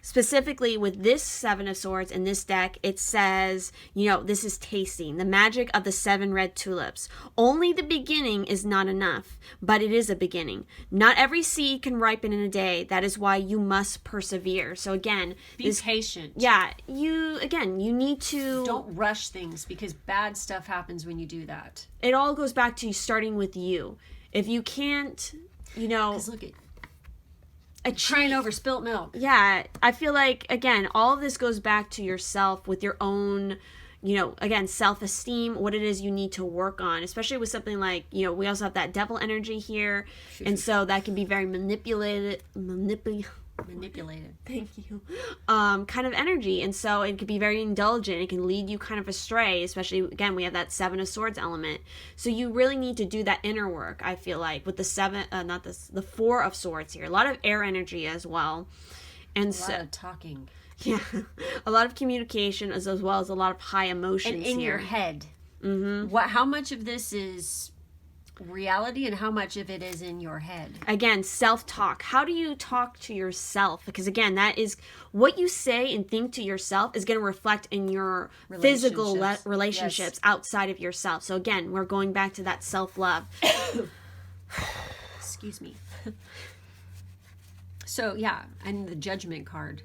specifically with this Seven of Swords in this deck, it says, this is tasting the magic of the 7 red tulips. Only the beginning is not enough, but it is a beginning. Not every seed can ripen in a day. That is why you must persevere. So again, be patient. Yeah, you need to... Don't rush things, because bad stuff happens when you do that. It all goes back to starting with you. If you can't, Because look at... Crying over spilt milk. Yeah, I feel like, again, all of this goes back to yourself with your own, again, self-esteem, what it is you need to work on, especially with something like, we also have that devil energy here, and so that can be very manipulated. Thank you. Kind of energy, and so it could be very indulgent. It can lead you kind of astray, especially, again, we have that 7 of Swords element. So you really need to do that inner work, I feel like, with the 4 of Swords here. A lot of air energy as well. And a lot of talking. Yeah. A lot of communication as well as a lot of high emotions and in here. your head. Mm-hmm. How much of this is reality and how much of it is in your head? Again, self-talk. How do you talk to yourself? Because again, that is what you say and think to yourself is going to reflect in your physical relationships outside of yourself. So again, we're going back to that self-love. Excuse me. So yeah, and the Judgment card.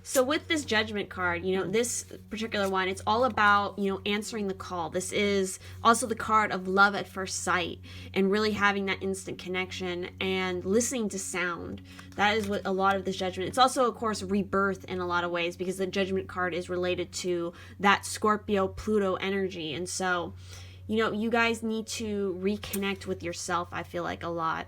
So with this Judgment card, this particular one, it's all about, answering the call. This is also the card of love at first sight and really having that instant connection and listening to sound. That is what a lot of this Judgment. It's also, of course, rebirth in a lot of ways, because the Judgment card is related to that Scorpio Pluto energy. And so, you guys need to reconnect with yourself, I feel like, a lot.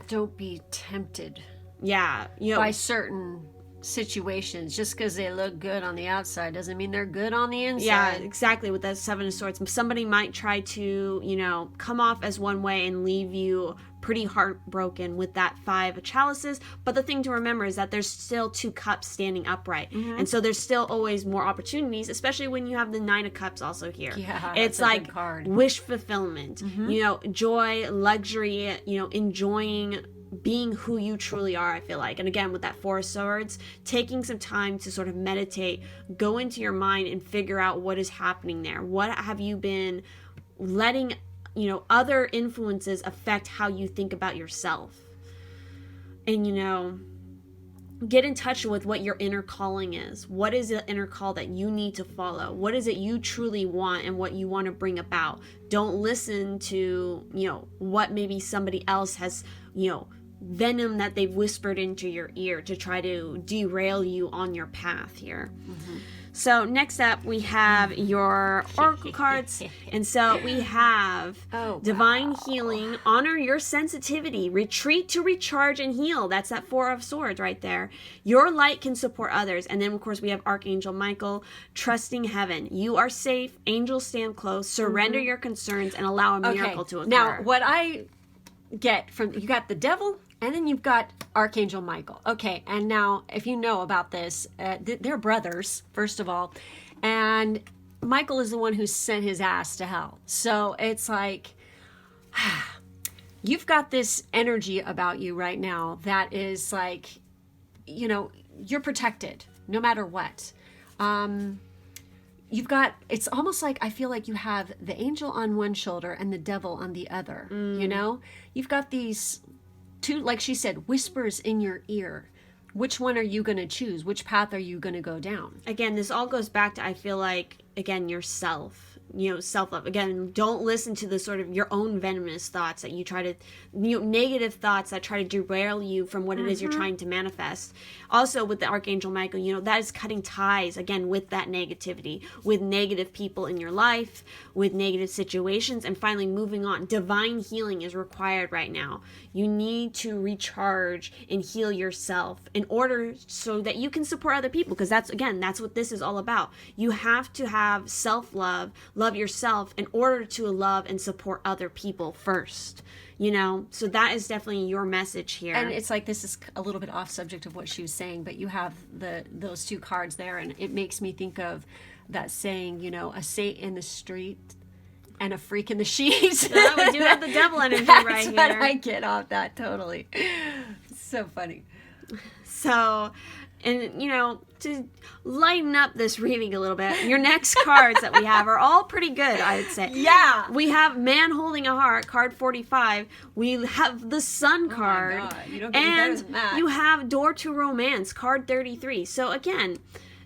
Don't be tempted. Yeah. By certain situations. Just because they look good on the outside doesn't mean they're good on the inside. Yeah, exactly. With that 7 of Swords, somebody might try to come off as one way and leave you pretty heartbroken with that 5 of Chalices. But the thing to remember is that there's still 2 cups standing upright, and so there's still always more opportunities, especially when you have the 9 of Cups also here. Yeah, it's like wish fulfillment, joy, luxury, enjoying being who you truly are, I feel like. And again, with that 4 of Swords, taking some time to sort of meditate, go into your mind and figure out what is happening there. What have you been letting, other influences affect how you think about yourself? And, get in touch with what your inner calling is. What is the inner call that you need to follow? What is it you truly want and what you want to bring about? Don't listen to, what maybe somebody else has, venom that they've whispered into your ear to try to derail you on your path here. Mm-hmm. So next up we have your oracle cards, and so we have divine healing, honor your sensitivity, retreat to recharge and heal. That's that 4 of Swords right there. Your light can support others. And then of course we have Archangel Michael, trusting heaven. You are safe, angels stand close, surrender your concerns and allow a miracle to occur. Now what I get from, you got the devil and then you've got Archangel Michael. Okay, and now if you know about this, they're brothers, first of all, and Michael is the one who sent his ass to hell. So it's like, you've got this energy about you right now that is like, you're protected no matter what. You've got, it's almost like, I feel like you have the angel on one shoulder and the devil on the other, You've got these 2, like she said, whispers in your ear. Which one are you going to choose? Which path are you going to go down? Again, this all goes back to, I feel like, again, yourself. Self-love. Again, don't listen to the sort of your own venomous thoughts that you try to, negative thoughts that try to derail you from what it is you're trying to manifest. Also, with the Archangel Michael, that is cutting ties, again, with that negativity, with negative people in your life, with negative situations, and finally moving on. Divine healing is required right now. You need to recharge and heal yourself in order so that you can support other people, because that's what this is all about. You have to have self-love, love yourself in order to love and support other people first, so that is definitely your message here. And it's like, this is a little bit off subject of what she was saying, but you have those 2 cards there, and it makes me think of that saying, a saint in the street and a freak in the sheets. Yeah, we do have the devil energy right here. That's what I get off that, totally. So funny. So, and to lighten up this reading a little bit, your next cards that we have are all pretty good, I would say. Yeah. We have Man Holding a Heart, card 45. We have the Sun card. Oh my God. You don't get any better than that. You have Door to Romance, card 33. So again,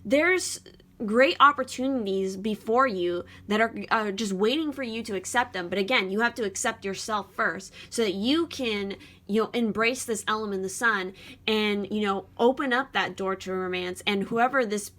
there's great opportunities before you that are just waiting for you to accept them. But again, you have to accept yourself first so that you can embrace this element, the sun, and open up that door to romance. And whoever this,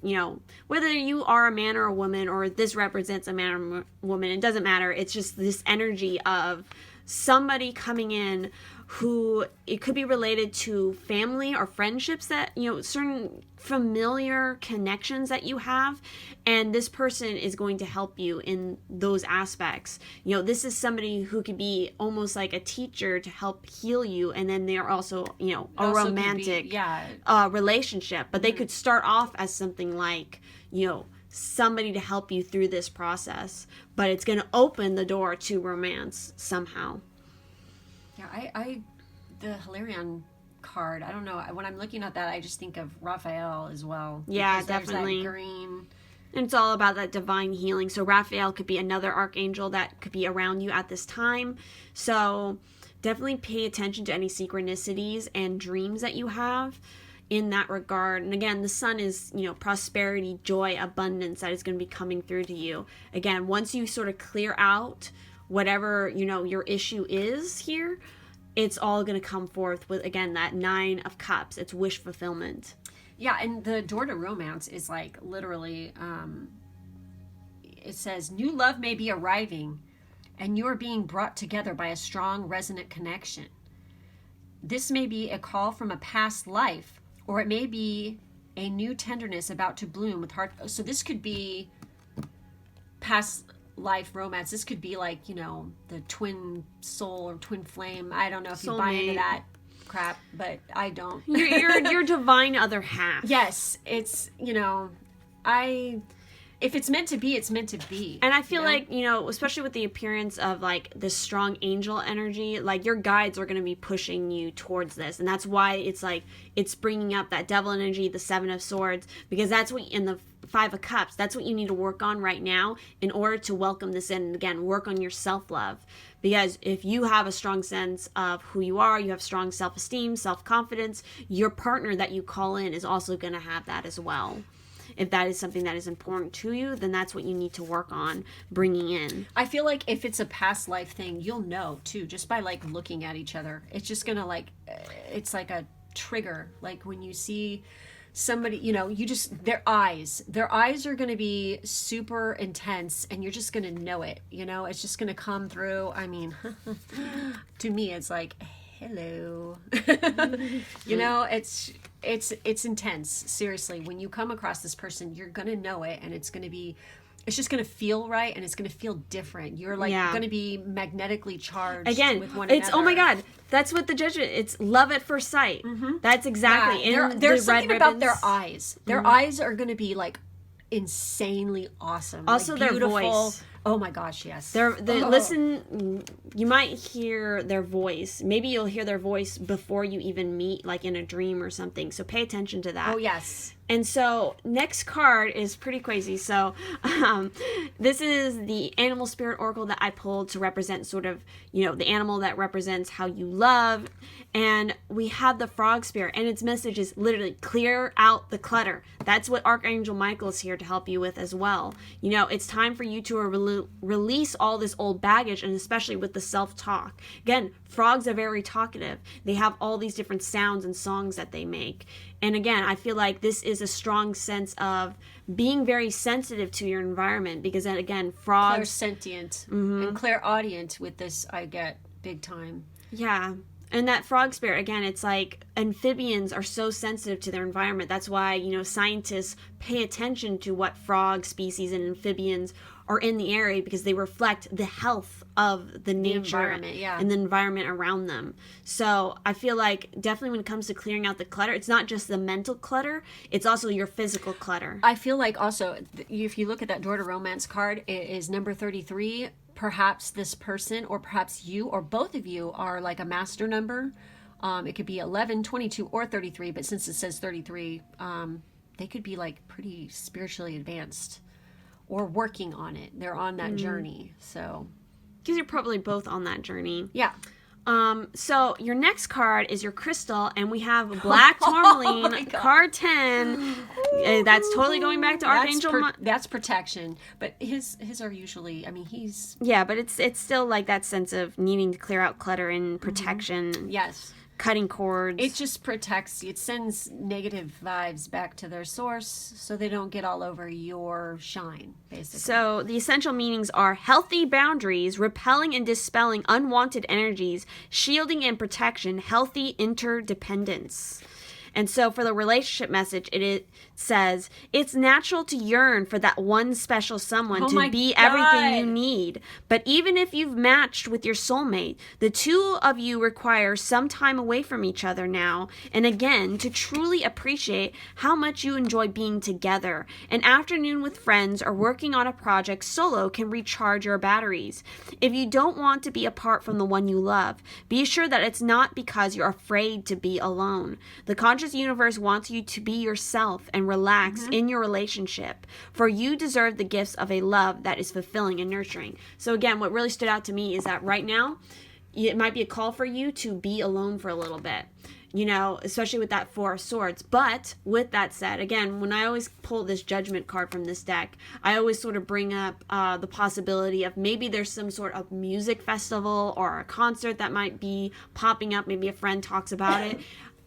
whether you are a man or a woman, or this represents a man or woman, it doesn't matter. It's just this energy of somebody coming in who, it could be related to family or friendships that, certain familiar connections that you have, and this person is going to help you in those aspects. This is somebody who could be almost like a teacher to help heal you, and then they're also, a romantic relationship, but they could start off as something like, somebody to help you through this process, but it's going to open the door to romance somehow. Yeah, the Hilarion card, I don't know. When I'm looking at that, I just think of Raphael as well. Yeah, definitely. That green. And it's all about that divine healing. So Raphael could be another archangel that could be around you at this time. So definitely pay attention to any synchronicities and dreams that you have in that regard. And again, the sun is, prosperity, joy, abundance that is going to be coming through to you. Again, once you sort of clear out whatever, your issue is here, it's all going to come forth with, again, that 9 of Cups. It's wish fulfillment. Yeah, and the door to romance is like literally, it says, new love may be arriving, and you are being brought together by a strong, resonant connection. This may be a call from a past life, or it may be a new tenderness about to bloom with heart. So this could be past life romance. This could be like, the twin soul or twin flame. I don't know if you buy into that crap, but I don't. your divine other half. Yes, it's, if it's meant to be, it's meant to be. And I feel like, especially with the appearance of like this strong angel energy, like your guides are going to be pushing you towards this. And that's why it's like, it's bringing up that devil energy, the 7 of Swords, because that's what, in the 5 of Cups, that's what you need to work on right now in order to welcome this in. And again, work on your self-love. Because if you have a strong sense of who you are, you have strong self-esteem, self-confidence, your partner that you call in is also going to have that as well. If that is something that is important to you, then that's what you need to work on bringing in. I feel like if it's a past life thing, you'll know too, just by like looking at each other. It's just gonna it's like a trigger. Like when you see somebody, their eyes are going to be super intense, and you're just going to know it. It's just going to come through. I mean, to me, it's like, hello. It's intense. Seriously, when you come across this person, you're going to know it, and it's just going to feel right, and it's going to feel different. You're going to be magnetically charged with one another. Oh my God, that's what the judgment, it's love at first sight. Mm-hmm. That's exactly. Yeah, there's something about their eyes. Their eyes are going to be like insanely awesome. Also, like, their voice. Oh my gosh, yes. Listen, you might hear their voice. Maybe you'll hear their voice before you even meet, like in a dream or something. So pay attention to that. Oh, yes. And so next card is pretty crazy. So this is the animal spirit oracle that I pulled to represent sort of, the animal that represents how you love. And we have the frog spirit, and its message is literally clear out the clutter. That's what Archangel Michael is here to help you with as well. It's time for you to release all this old baggage, and especially with the self-talk. Again, frogs are very talkative. They have all these different sounds and songs that they make. And again, I feel like this is a strong sense of being very sensitive to your environment, because then again, frogs... Clairsentient and clairaudient with this, I get big time. Yeah. And that frog spirit, again, it's like amphibians are so sensitive to their environment. That's why, scientists pay attention to what frog species and amphibians are in the area, because they reflect the health of the nature and the environment around them. So I feel like definitely when it comes to clearing out the clutter, it's not just the mental clutter, it's also your physical clutter. I feel like also, if you look at that Door to Romance card, it is number 33. Perhaps this person, or perhaps you, or both of you are like a master number It could be 11, 22, or 33, but since it says 33, they could be like pretty spiritually advanced or working on it. They're on that journey. So, because you're probably both on that journey. yeah. So your next card is your crystal, and we have black tourmaline, card 10. That's totally going back to Archangel. That's protection, but his are usually. I mean, he's but it's still like that sense of needing to clear out clutter and protection. Yes. Cutting cords. It just protects. It sends negative vibes back to their source, so they don't get all over your shine, basically. So the essential meanings are healthy boundaries, repelling and dispelling unwanted energies, shielding and protection, healthy interdependence. And so for the relationship message, it says, it's natural to yearn for that one special someone to be everything you need. But even if you've matched with your soulmate, the two of you require some time away from each other now and again to truly appreciate how much you enjoy being together. An afternoon with friends or working on a project solo can recharge your batteries. If you don't want to be apart from the one you love, be sure that it's not because you're afraid to be alone. The conscious universe wants you to be yourself and relax in your relationship, for you deserve the gifts of a love that is fulfilling and nurturing. So again, what really stood out to me is that right now it might be a call for you to be alone for a little bit, you know, especially with that Four of Swords. But with that said, again, when I always pull this Judgment card from this deck, I always sort of bring up the possibility of maybe there's some sort of music festival or a concert that might be popping up. Maybe a friend talks about it.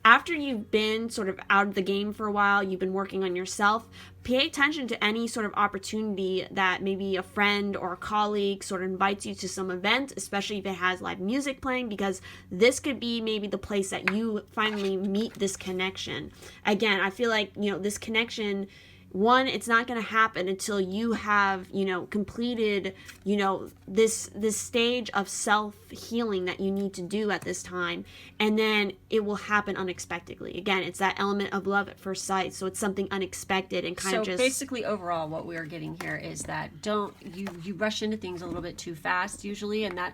After you've been sort of out of the game for a while, you've been working on yourself, pay attention to any sort of opportunity that maybe a friend or a colleague sort of invites you to some event, especially if it has live music playing, because this could be maybe the place that you finally meet this connection. Again, I feel like, you know, this connection, one, it's not going to happen until you have, you know, completed, you know, this stage of self-healing that you need to do at this time. And then it will happen unexpectedly. Again, it's that element of love at first sight. So it's something unexpected and kind of just... So basically, overall, what we are getting here is that you rush into things a little bit too fast usually, and that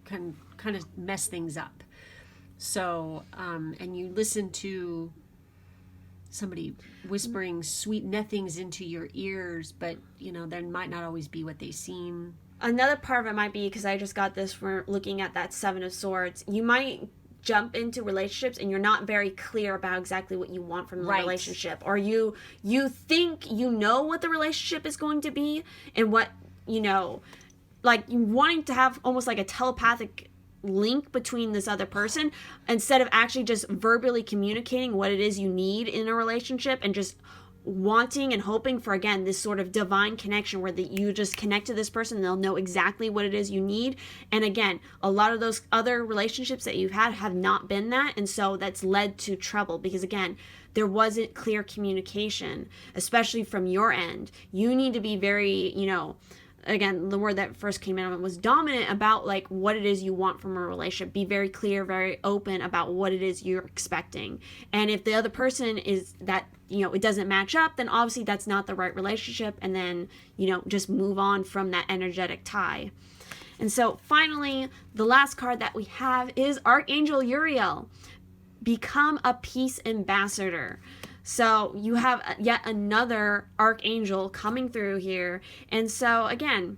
can kind of mess things up. So, and you listen to somebody whispering sweet nothings into your ears, but you know, there might not always be what they seem. Another part of it might be, because I just got this from looking at that Seven of Swords, you might jump into relationships and you're not very clear about exactly what you want from the relationship, or you think you know what the relationship is going to be and what, you know, like you wanting to have almost like a telepathic link between this other person instead of actually just verbally communicating what it is you need in a relationship, and just wanting and hoping for, again, this sort of divine connection where you just connect to this person and they'll know exactly what it is you need. And again, a lot of those other relationships that you've had have not been that, and so that's led to trouble because, again, there wasn't clear communication, especially from your end. You need to be very, you know, again, the word that first came out was dominant about like what it is you want from a relationship. Be very clear, very open about what it is you're expecting. And if the other person is that, you know, it doesn't match up, then obviously that's not the right relationship. And then, you know, just move on from that energetic tie. And so finally, the last card that we have is Archangel Uriel. Become a peace ambassador. So you have yet another archangel coming through here. And so, again,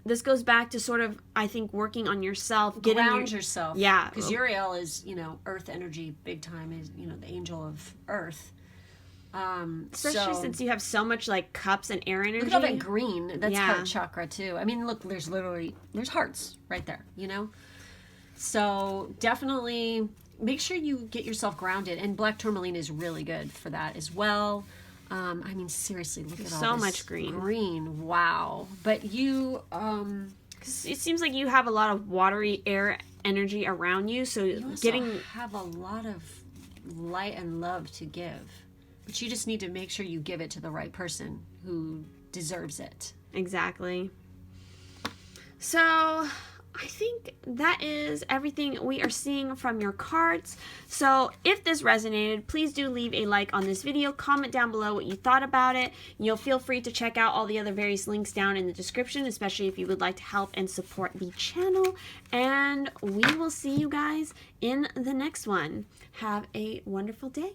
this goes back to sort of, I think, working on yourself. Ground yourself. Yeah. Because Uriel is, you know, earth energy big time, is, you know, the angel of earth. Especially since you have so much, like, cups and air energy. Look at all that green. That's heart chakra, too. I mean, look, there's hearts right there, you know? So definitely... make sure you get yourself grounded, and black tourmaline is really good for that as well. I mean, seriously, look at all so this much green. Wow. But you, it seems like you have a lot of watery air energy around you, so you also have a lot of light and love to give, but you just need to make sure you give it to the right person who deserves it. Exactly. So I think that is everything we are seeing from your cards. So if this resonated, please do leave a like on this video. Comment down below what you thought about it. You'll feel free to check out all the other various links down in the description, especially if you would like to help and support the channel. And we will see you guys in the next one. Have a wonderful day.